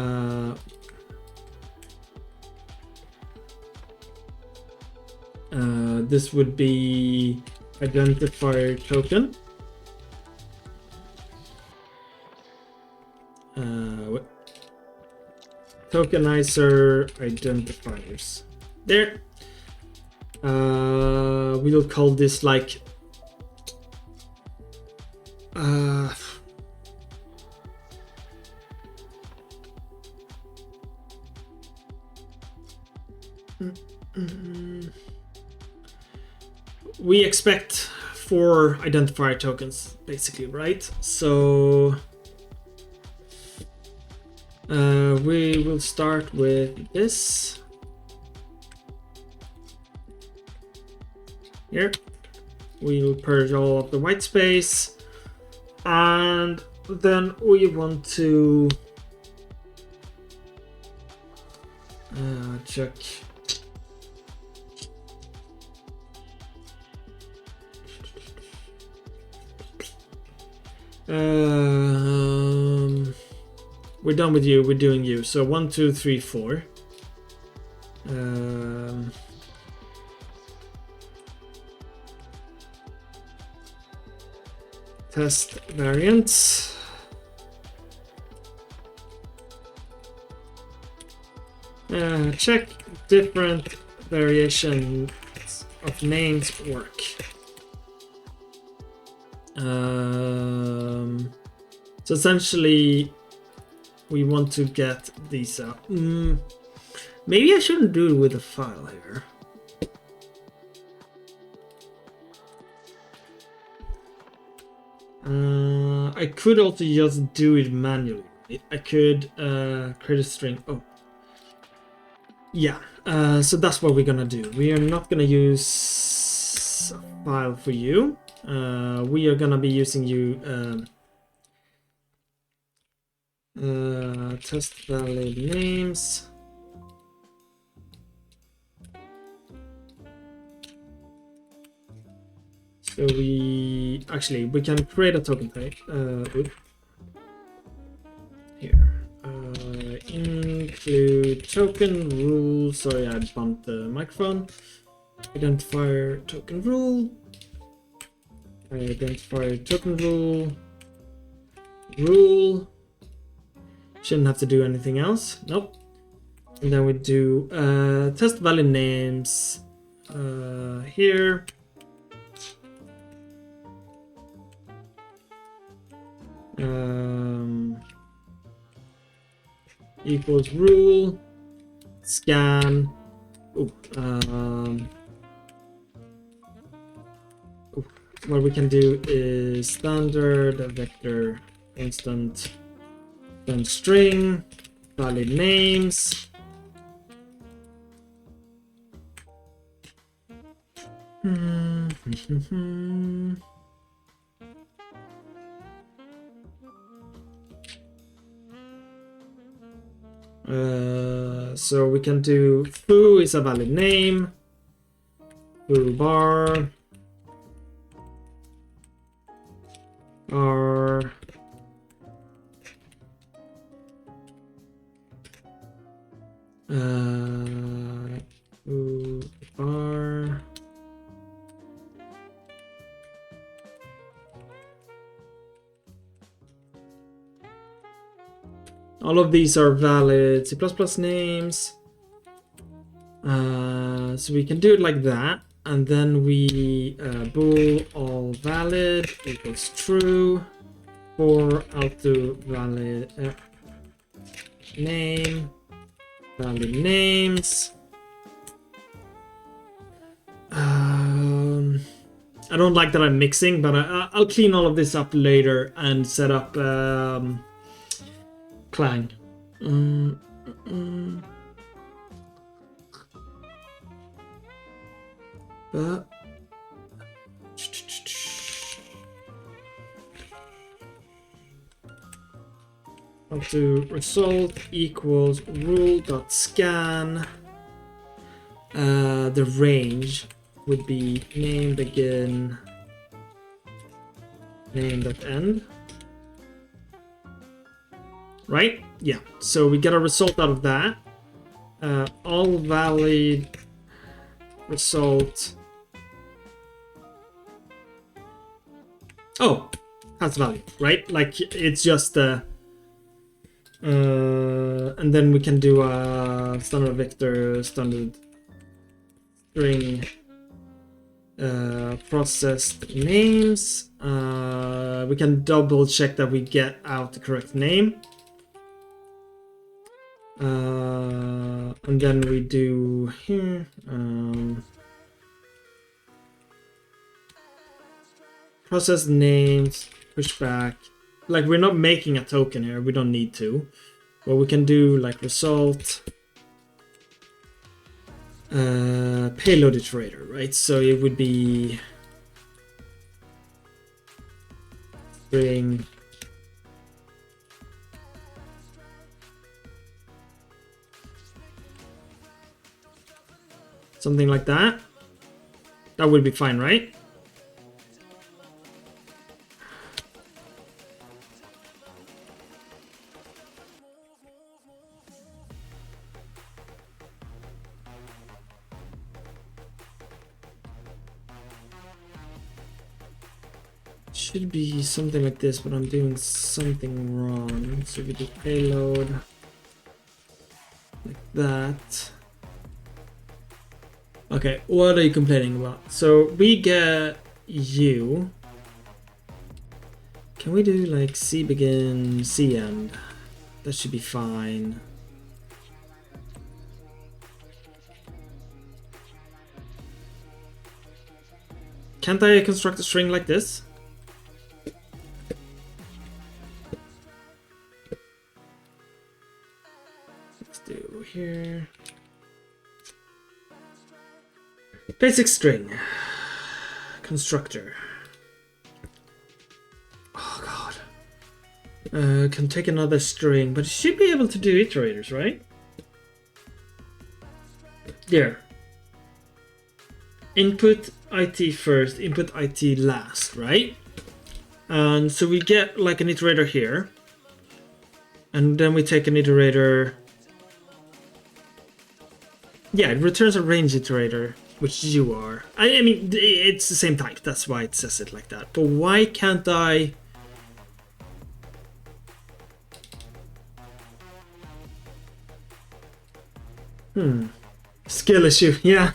Speaker 1: this would be identifier token. Tokenizer identifiers. There. We'll call this like we expect 4 identifier tokens, basically, right? So we will start with this here. We will purge all of the white space, and then we want to check we're done with you, we're doing you. So 1, 2, 3, 4. Test variants. Check different variations of names work. So essentially, we want to get these out. Maybe I shouldn't do it with a file here. I could also just do it manually. I could create a string. Oh, yeah. So that's what we're gonna do. We are not gonna use a file for you. We are gonna be using you test valid names. So we can create a token type here. Include token rule. Sorry, I bumped the microphone. Identifier token rule. Identifier token rule. Rule. Shouldn't have to do anything else. Nope. And then we do test valid names here. Equals rule scan. What we can do is standard vector instant then string valid names. So we can do foo is a valid name, foo bar r foo bar all of these are valid C++ names. So we can do it like that, and then we bool all valid equals true for out to valid name valid names. I don't like that I'm mixing, but I'll clean all of this up later and set up Clang. But up to result equals rule.scan. The range would be name begin, name.end. Right? Yeah. So we get a result out of that. All valid result. Oh, has value, right? Like it's just and then we can do a standard vector, standard string, processed names. We can double check that we get out the correct name. And then we do here process names, pushback. Like we're not making a token here, we don't need to. But we can do like result payload iterator, right? So it would be string something like that. That would be fine, right? Should be something like this, but I'm doing something wrong. So we do payload like that. Okay, what are you complaining about? So we get you. Can we do like C begin, C end? That should be fine. Can't I construct a string like this? Let's do here. Basic string. Constructor. Oh god. Can take another string, but it should be able to do iterators, right? There. Input IT first, input IT last, right? And so we get like an iterator here. And then we take an iterator. Yeah, it returns a range iterator, which you are. I mean, it's the same type. That's why it says it like that. But why can't I... Skill issue, yeah.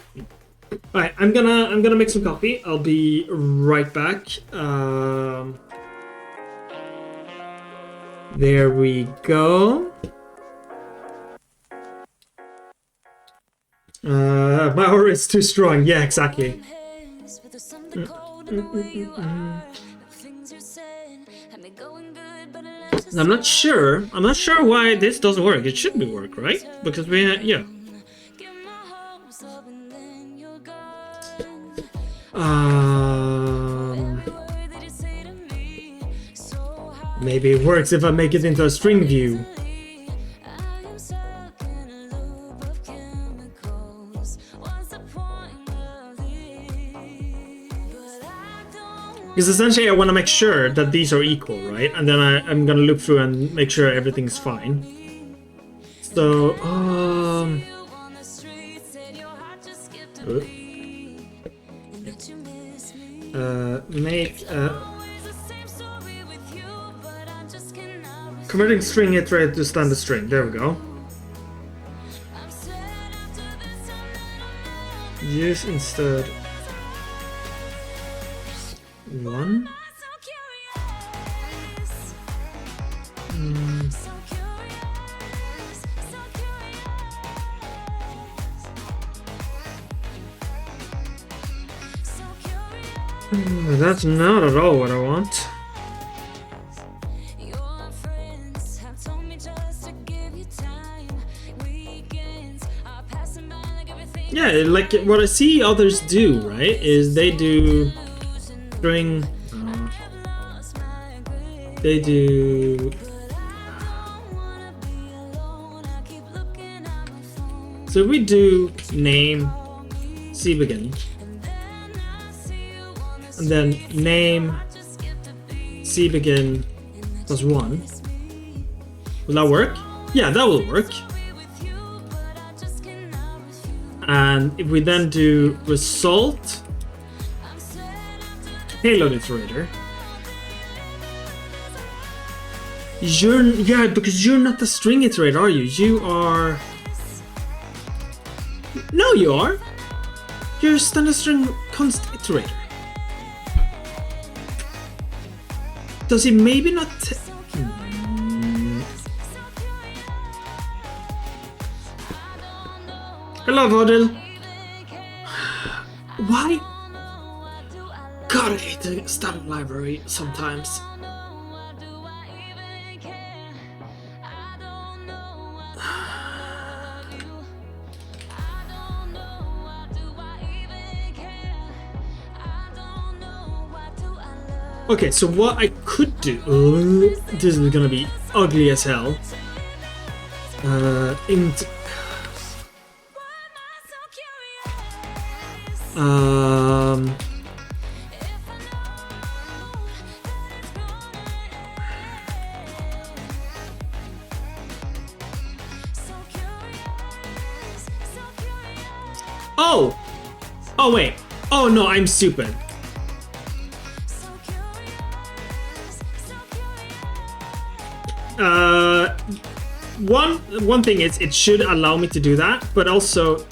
Speaker 1: Alright, I'm gonna make some coffee. I'll be right back. There we go. My aura is too strong. Yeah, exactly. I'm not sure. I'm not sure why this doesn't work. It should be work, right? Because we, yeah. Maybe it works if I make it into a string view. Because essentially I want to make sure that these are equal, right? And then I'm gonna look through and make sure everything's fine. So, make converting string iterator to standard string. There we go. Use instead one. That's not at all what I want. Yeah, like what I see others do, right, is they do string, they do, so we do name, C begin, and then name, C begin plus 1. Will that work? Yeah, that will work. And if we then do result payload iterator, yeah, because you're not the string iterator, are you? You are. No, you are. You're a standard string const iterator. Does he maybe not? Hello, Vodil. Why? God, I hate the standard library sometimes. Okay, so what I could do... this is gonna be ugly as hell. Oh! Oh wait. Oh no, I'm stupid. One thing is it should allow me to do that, but also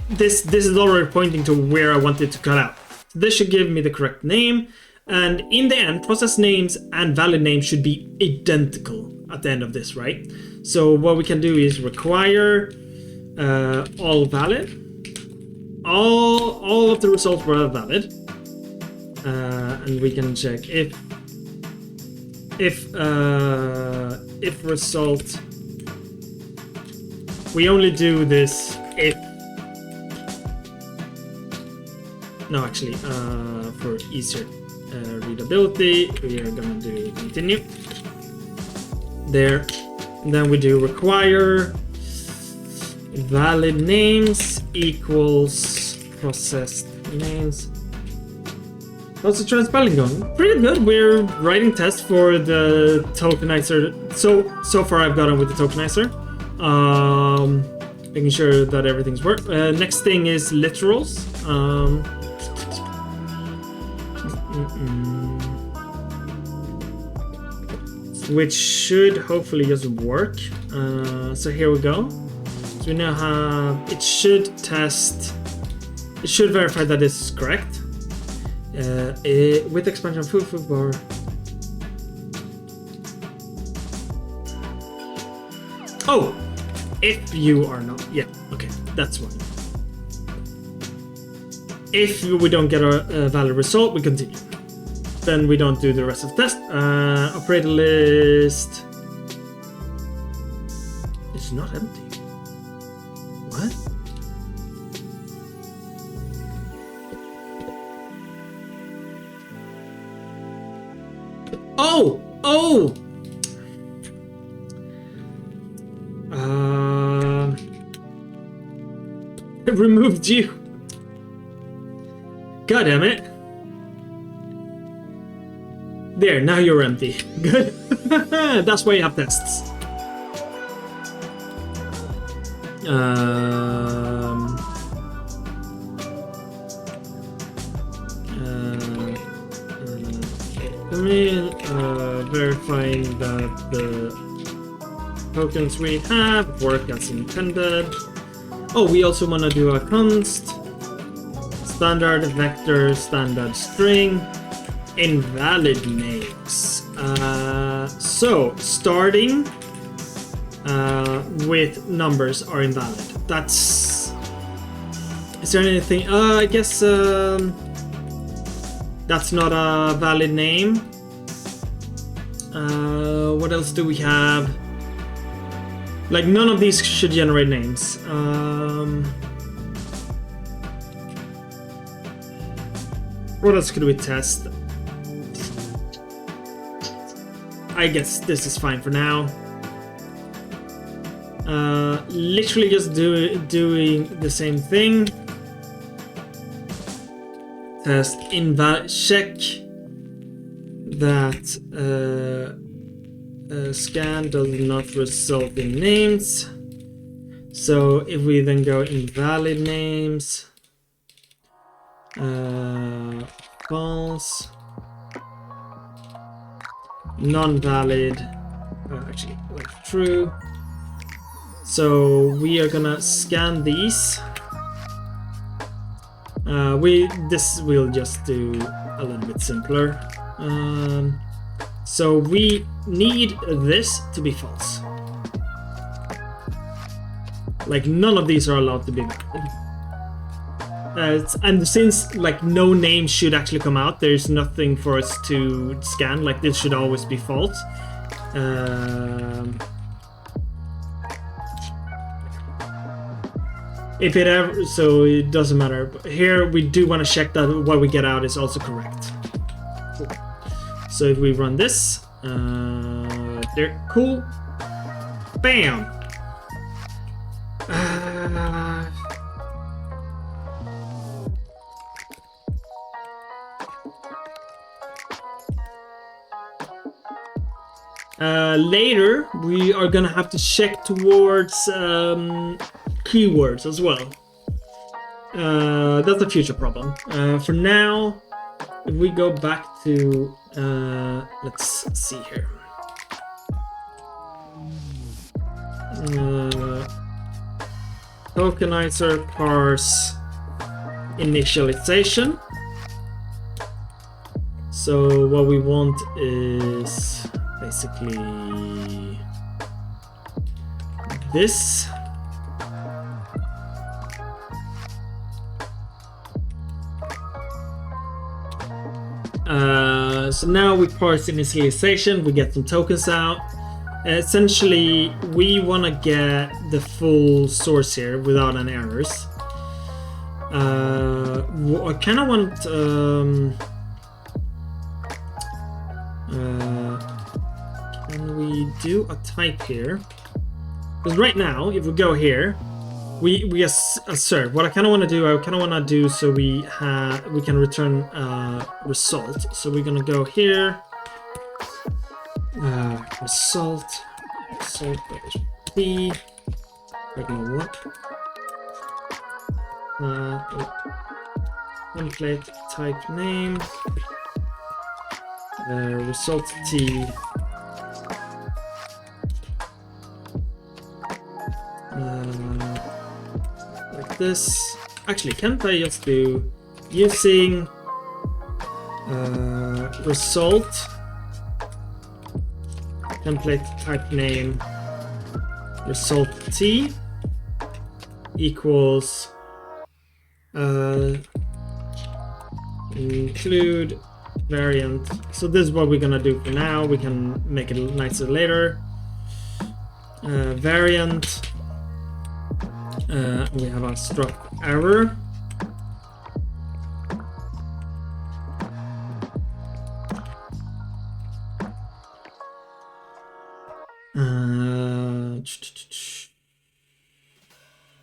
Speaker 1: this is already pointing to where I want it to cut out. This should give me the correct name, and in the end, process names and valid names should be identical at the end of this, right? So what we can do is require all valid. All of the results were valid, and we can check if result. We only do this if. No, actually, for easier readability, we are gonna do continue. There, then we do require valid names equals processed names. How's the transpiling going? Pretty good. We're writing tests for the tokenizer. So far I've got on with the tokenizer. Making sure that everything's worked. Next thing is literals. Which should hopefully just work. So here we go. So we now have, it should test, it should verify that this is correct. With expansion of food bar. Oh, if you are not, yeah, okay, that's one. If we don't get a valid result, we continue. Then we don't do the rest of the test. Operator list is not empty. What? Oh! Oh! It removed you. God damn it. There, now you're empty. Good. That's why you have tests. Let me verifying that the tokens we have work as intended. Oh, we also want to do a const standard vector standard string invalid names. So starting with numbers are invalid. That's. Is there anything? I guess that's not a valid name. What else do we have? Like none of these should generate names. What else could we test? I guess this is fine for now. Literally just doing the same thing. Test invalid. Check that scan does not result in names. So if we then go invalid names, false, non-valid, actually true. So we are gonna scan these. This will just do a little bit simpler. So we need this to be false. Like none of these are allowed to be valid. And since like no name should actually come out, there's nothing for us to scan. Like this should always be false. If it ever, so it doesn't matter. But here we do want to check that what we get out is also correct. Cool. So if we run this, there, cool, bam. Later, we are gonna have to check towards keywords as well. That's a future problem. For now, if we go back to, let's see here. Tokenizer parse initialization. So what we want is basically this. So now we parse initialization, we get some tokens out. Essentially, we want to get the full source here without any errors. I kind of want can we do a type here? Because right now, if we go here, we assert. What I kind of want to do, so we can return result. So we're gonna go here, result p. We're gonna what? Template type name, result t. Like this. Actually, can't I just do using result template type name result t equals include variant. So this is what we're gonna do for now. We can make it nicer later. Variant. We have a struct error.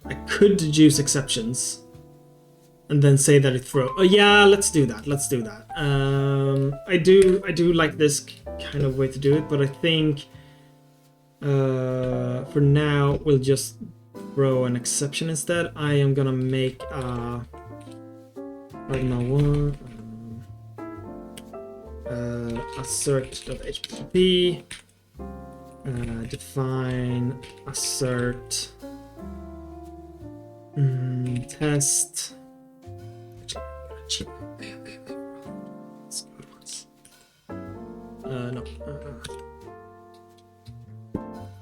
Speaker 1: I could use exceptions and then say that it throws. Oh yeah, let's do that. I do like this kind of way to do it, but I think for now we'll just throw an exception instead. I am gonna make assert.http, define assert test. No.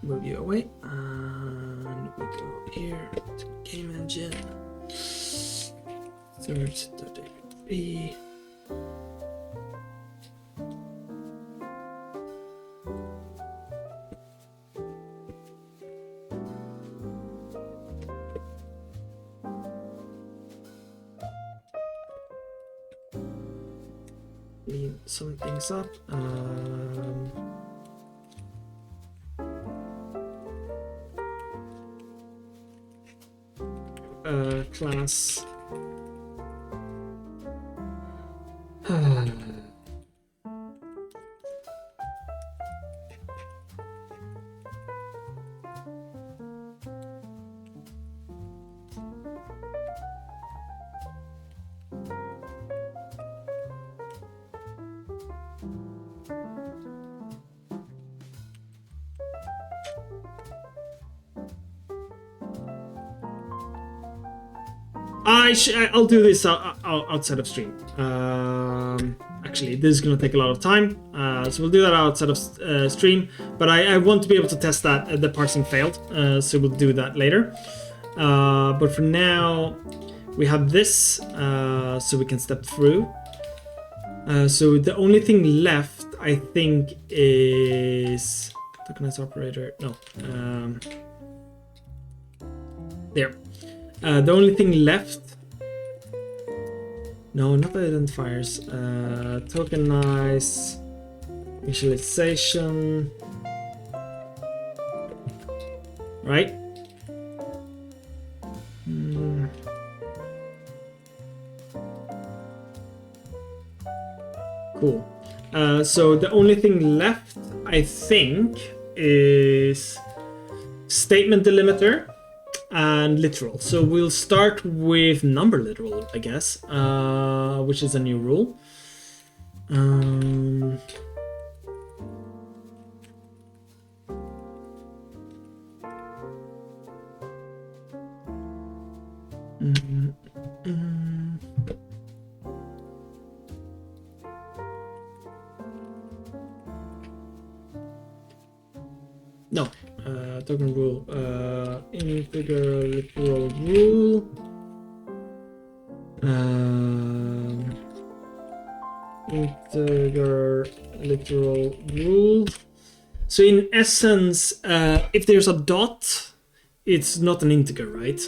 Speaker 1: Move you away. And we go here to game engine. Search.http. Clean some things up. Class. I'll do this outside of stream. Actually, this is going to take a lot of time, so we'll do that outside of stream. But I want to be able to test that the parsing failed, so we'll do that later. But for now, We have this, so we can step through. So the only thing left, I think, is tokenize operator. No. There. The only thing left. No, not the identifiers. Tokenize initialization. Right? Cool. So the only thing left, I think, is statement delimiter and literal. So we'll start with number literal, I guess, which is a new rule. No, token rule, integer literal rule, integer literal rule. So in essence, if there's a dot, it's not an integer, right?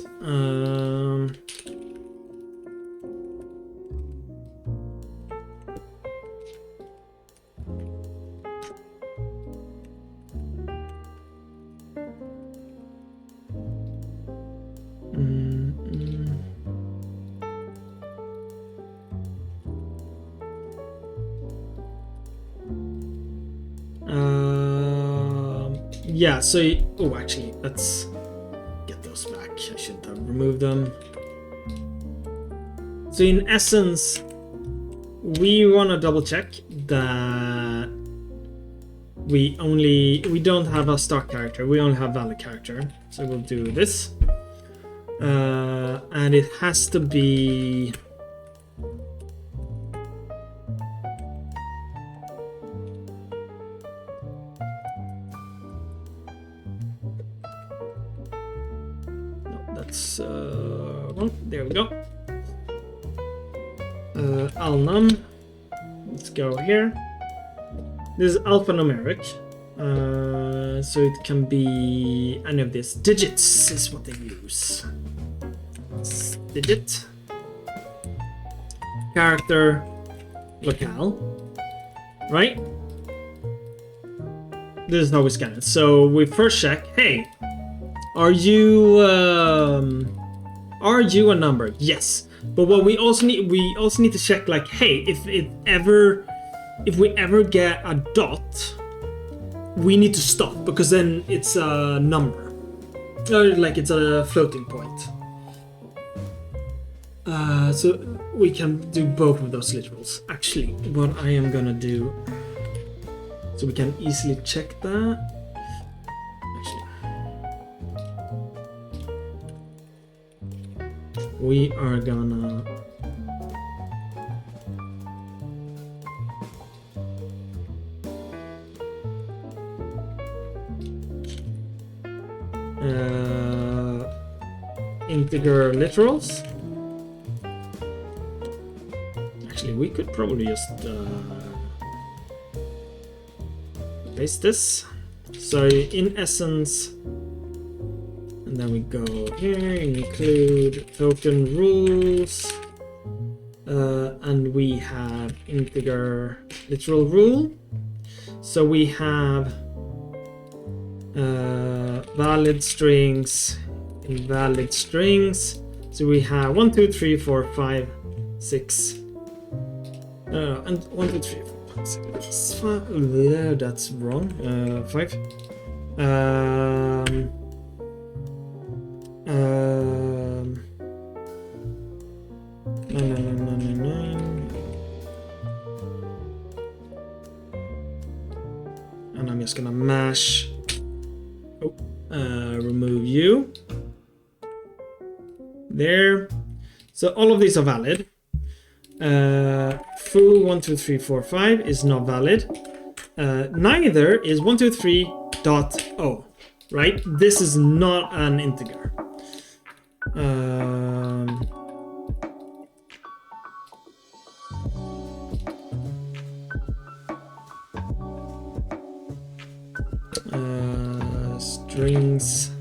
Speaker 1: Yeah, so, oh, actually, let's get those back. I shouldn't have removed them. So in essence, we want to double check that we don't have a stock character, we only have valid character. So we'll do this. And it has to be well, there we go. Alnum. Let's go here. This is alphanumeric. So it can be any of this. Digits is what they use. Digit. Character. Locale. Right? This is how we scan it. So we first check, hey, are you a number? Yes. But what we also need to check, like, hey, if we ever get a dot, we need to stop, because then it's a number, or like it's a floating point. So we can do both of those literals. Actually, what I am gonna do, so we can easily check that. We are gonna integer literals. Actually, we could probably just paste this. So in essence, and then we go here, include token rules, and we have integer literal rule. So we have valid strings, invalid strings. So we have 1, 2, 3, 4, 5, 6. And 1, 2, 3, 4, 5, 6. That's wrong. 5. 9. And I'm just gonna mash. Remove you. There. So all of these are valid. Foo 1, 2, 3, 4, 5 is not valid. Neither is 1, 2, 3 dot o. Right? This is not an integer. Strings.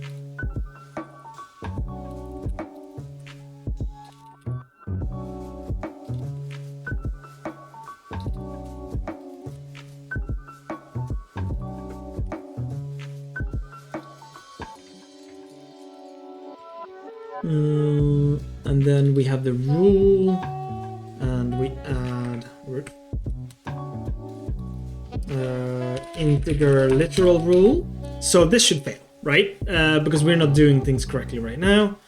Speaker 1: And then we have the rule, and we add integer literal rule. So this should fail, right? Because we're not doing things correctly right now.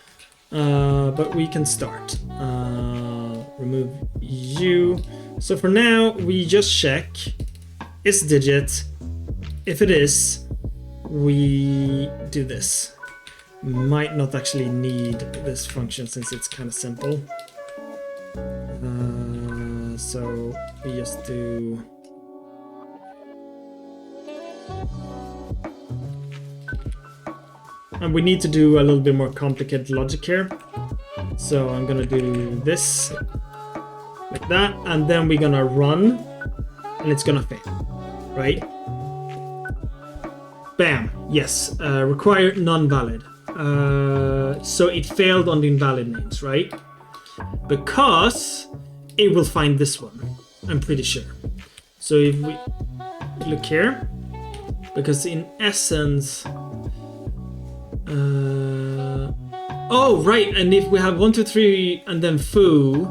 Speaker 1: But we can start. Remove U. So for now, we just check is digit. If it is, we do this. Might not actually need this function since it's kind of simple. So we just do. And we need to do a little bit more complicated logic here. So I'm gonna do this like that, and then we're gonna run, and it's gonna fail, right? Bam, yes, required non-valid. So it failed on the invalid names, right? Because it will find this one, I'm pretty sure. So if we look here, because in essence, oh right, and if we have 1, 2, 3 and then foo,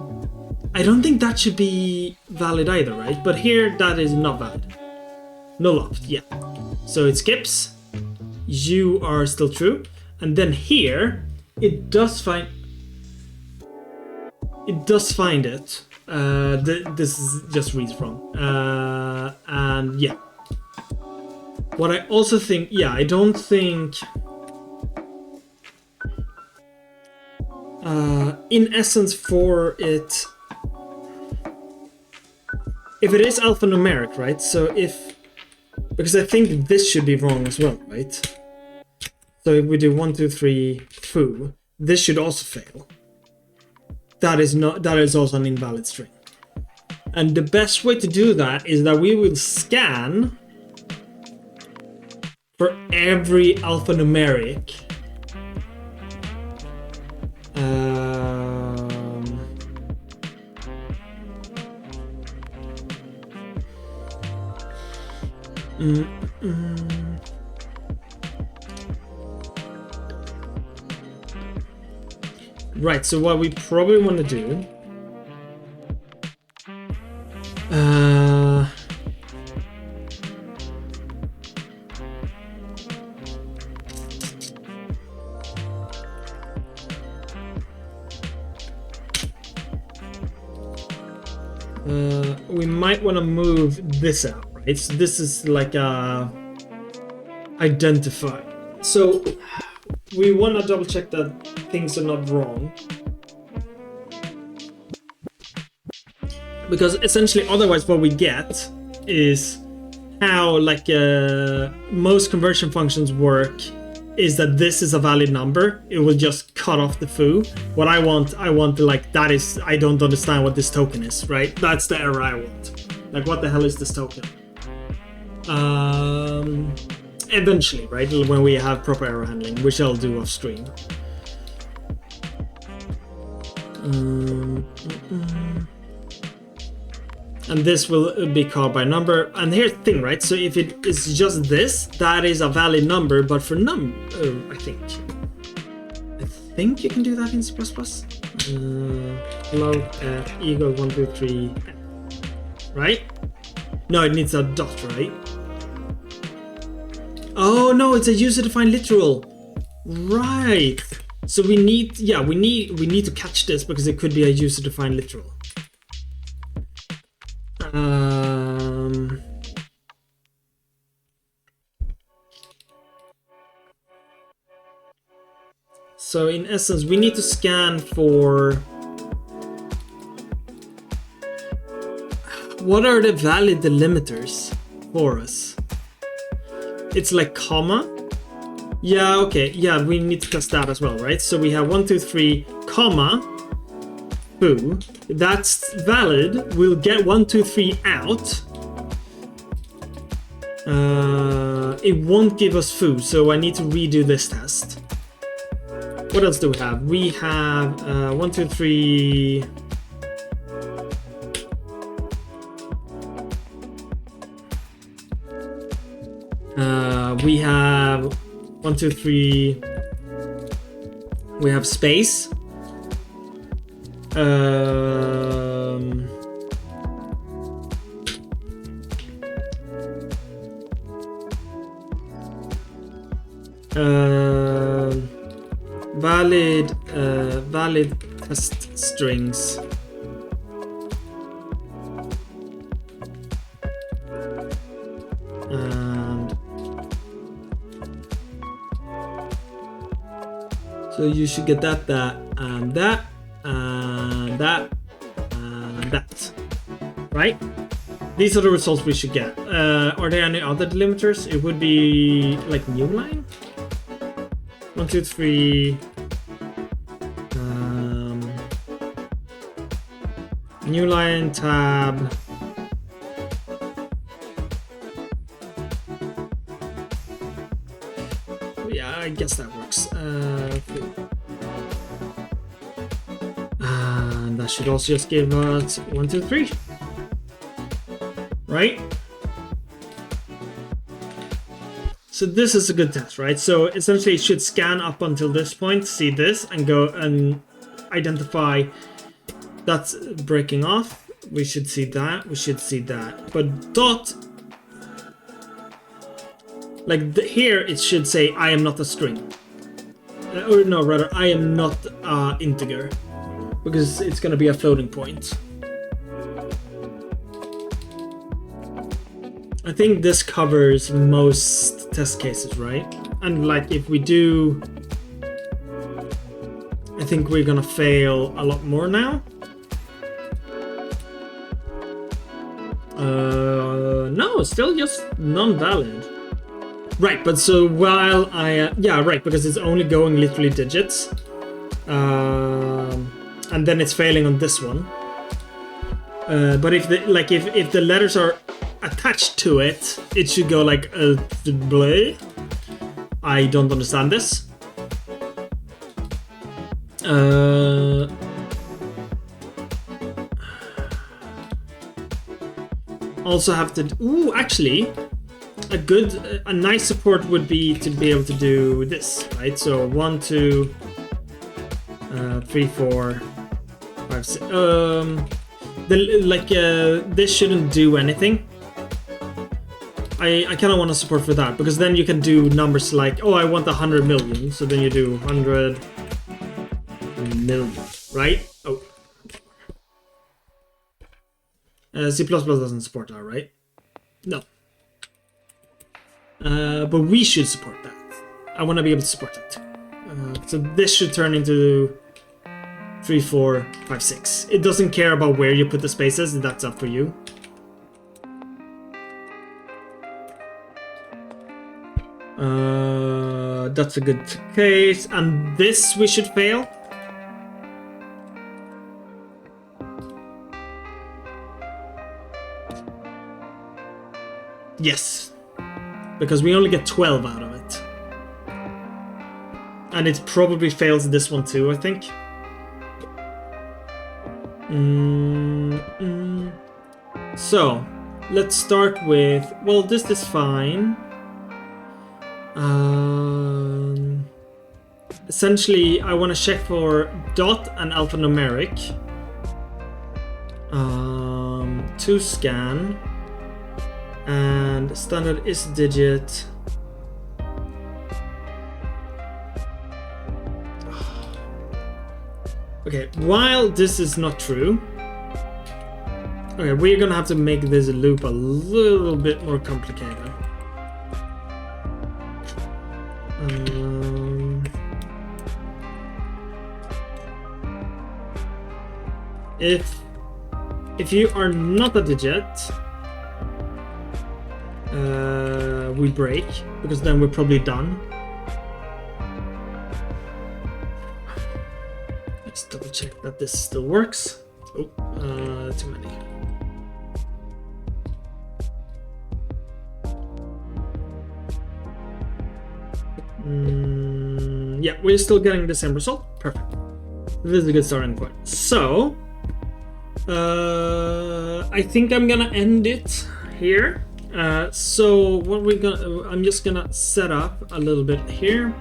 Speaker 1: I don't think that should be valid either, right? But here that is not valid. Null opt, yeah. So it skips. You are still true. And then here, it does find it. This is just reads wrong. And yeah. What I also think, yeah, I don't think. In essence, for it, if it is alphanumeric, right? So because I think this should be wrong as well, right? So if we do 1, 2, 3, foo, this should also fail. That is also an invalid string. And the best way to do that is that we will scan for every alphanumeric. Right, so what we probably want to do we might want to move this out, right? So this is like a identify. So we want to double check that things are not wrong. Because essentially otherwise what we get is how like most conversion functions work is that this is a valid number. It will just cut off the foo. What I want like that is, I don't understand what this token is, right? That's the error I want. Like what the hell is this token? Eventually, right? When we have proper error handling, which I'll do off stream. And this will be called by number. And here's the thing, right? So if it is just this, that is a valid number. But for I think you can do that in C++. Float at equal 1, 2, 3, right? No, it needs a dot, right? Oh no, it's a user-defined literal. Right. So we need to catch this because it could be a user-defined literal. So in essence, we need to scan for what are the valid delimiters for us. It's like comma. Yeah, okay. Yeah, we need to test that as well, right? So we have 1, 2, 3, comma, foo. That's valid. We'll get 1, 2, 3 out. It won't give us foo, so I need to redo this test. What else do we have? We have 1, 2, 3. We have 1, 2, 3. We have space. Valid test strings. And so you should get that, and that, and that, and that. Right? These are the results we should get. Are there any other delimiters? It would be like new line. 1, 2, 3. New line tab. Yeah, I guess that works. And that should also just give us 1, 2, 3. Right? So this is a good test, right? So essentially it should scan up until this point, see this, and go and identify that's breaking off. We should see that. We should see that. But dot, like here, it should say I am not a string. Or no, rather, I am not integer, because it's going to be a floating point. I think this covers most test cases, right? And like if we do, I think we're gonna fail a lot more now. No, still just non-valid. Right, but so while yeah, right, because it's only going literally digits. And then it's failing on this one. But if if the letters are attached to it, it should go like bleh. I don't understand this. Also have to. Ooh, actually, a nice support would be to be able to do this, right? So 1, 2, 3, 4, 5, 6. This shouldn't do anything. I kind of want to support for that, because then you can do numbers like, oh, I want 100 million, so then you do 100 million, right? Oh. C++ doesn't support that, right? No. But we should support that. I want to be able to support that too. So this should turn into 3, 4, 5, 6. It doesn't care about where you put the spaces, that's up for you. That's a good case. And this we should fail. Yes. Because we only get 12 out of it. And it probably fails this one too, I think. So, let's start with... Well, this is fine. Essentially, I want to check for dot and alphanumeric. To scan. And standard is digit. Okay, while this is not true, okay, we're gonna have to make this loop a little bit more complicated. If you are not a digit, we break, because then we're probably done. Let's double check that this still works. Oh, too many. Yeah, we're still getting the same result. Perfect. This is a good starting point. So, I think I'm gonna end it here. So what we're gonna, I'm just gonna set up a little bit here.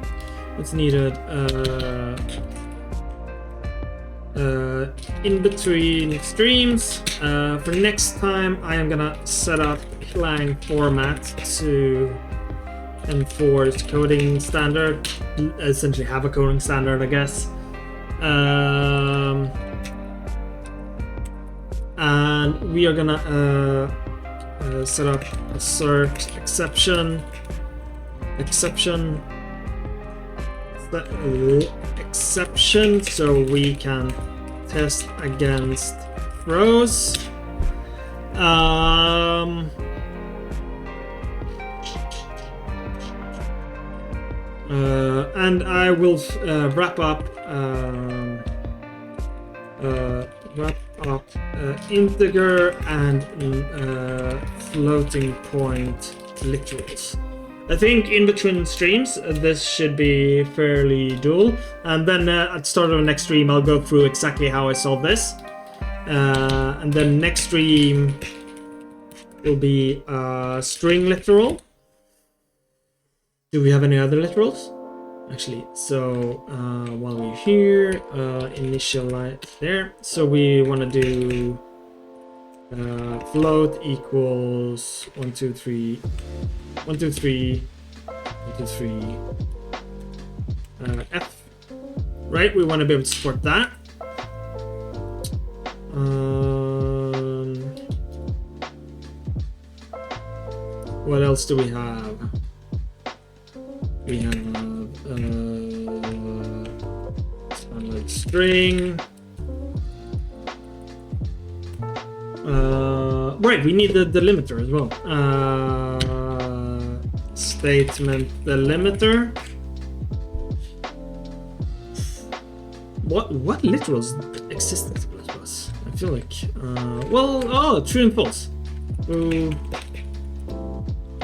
Speaker 1: What's needed? In between streams. For next time, I am gonna set up Clang format to enforce coding standard. Essentially, have a coding standard, I guess. And we are gonna set up assert exception, so we can test against throws. And I will wrap up integer and floating point literals. I think in between streams this should be fairly dual, and then at the start of the next stream I'll go through exactly how I solve this, and then next stream will be string literal. Do we have any other literals? Actually, so while we're here, initialize there. So we want to do float equals 1, 2, 3, 1, 2, 3, 1, 2, 3, F. Right, we want to be able to support that. What else do we have? We have standard string. Right, we need the delimiter as well. Statement delimiter. What literals exist in C++? I feel like true and false. True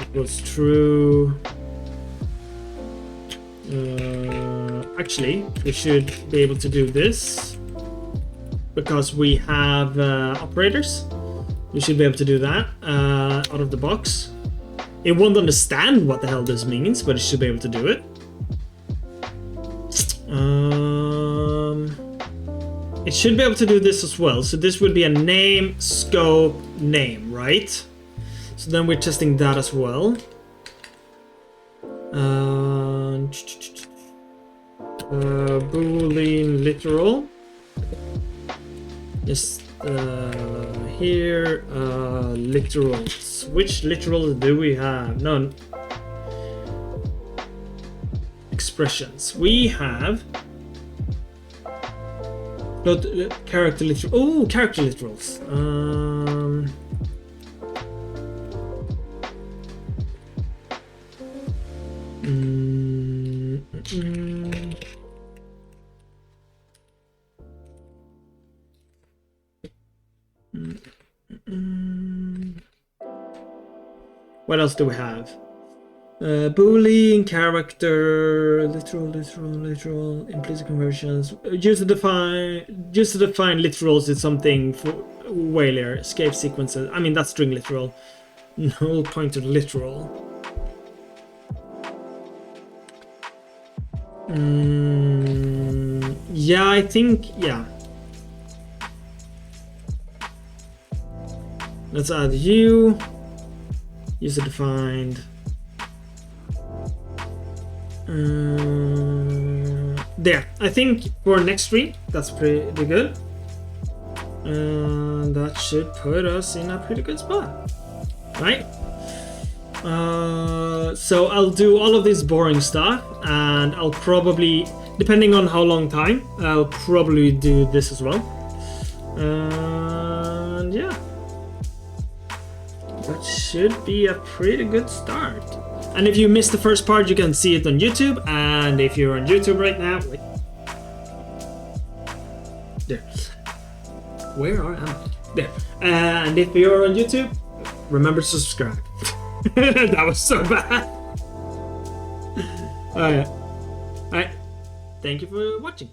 Speaker 1: equals true. Actually, we should be able to do this because we have operators. We should be able to do that out of the box. It won't understand what the hell this means, but it should be able to do it. It should be able to do this as well. So this would be a name, scope, name, right? So then we're testing that as well. Boolean literal. Just here, literals. Which literals do we have? None. Expressions. We have character literal. Oh, character literals. What else do we have? Boolean, character, literal, implicit conversions. Use to define literals is something for way later. Escape sequences. I mean, that's string literal. Null pointer literal. Yeah, I think, yeah. Let's add you. User defined. There. I think for next stream, that's pretty good. That should put us in a pretty good spot, right? So I'll do all of this boring stuff, and I'll probably, depending on how long time, I'll probably do this as well. And yeah. That should be a pretty good start. And if you missed the first part, you can see it on YouTube. And if you're on YouTube right now, wait. There. Where am I? There. And if you're on YouTube, remember to subscribe. That was so bad. Alright. Thank you for watching.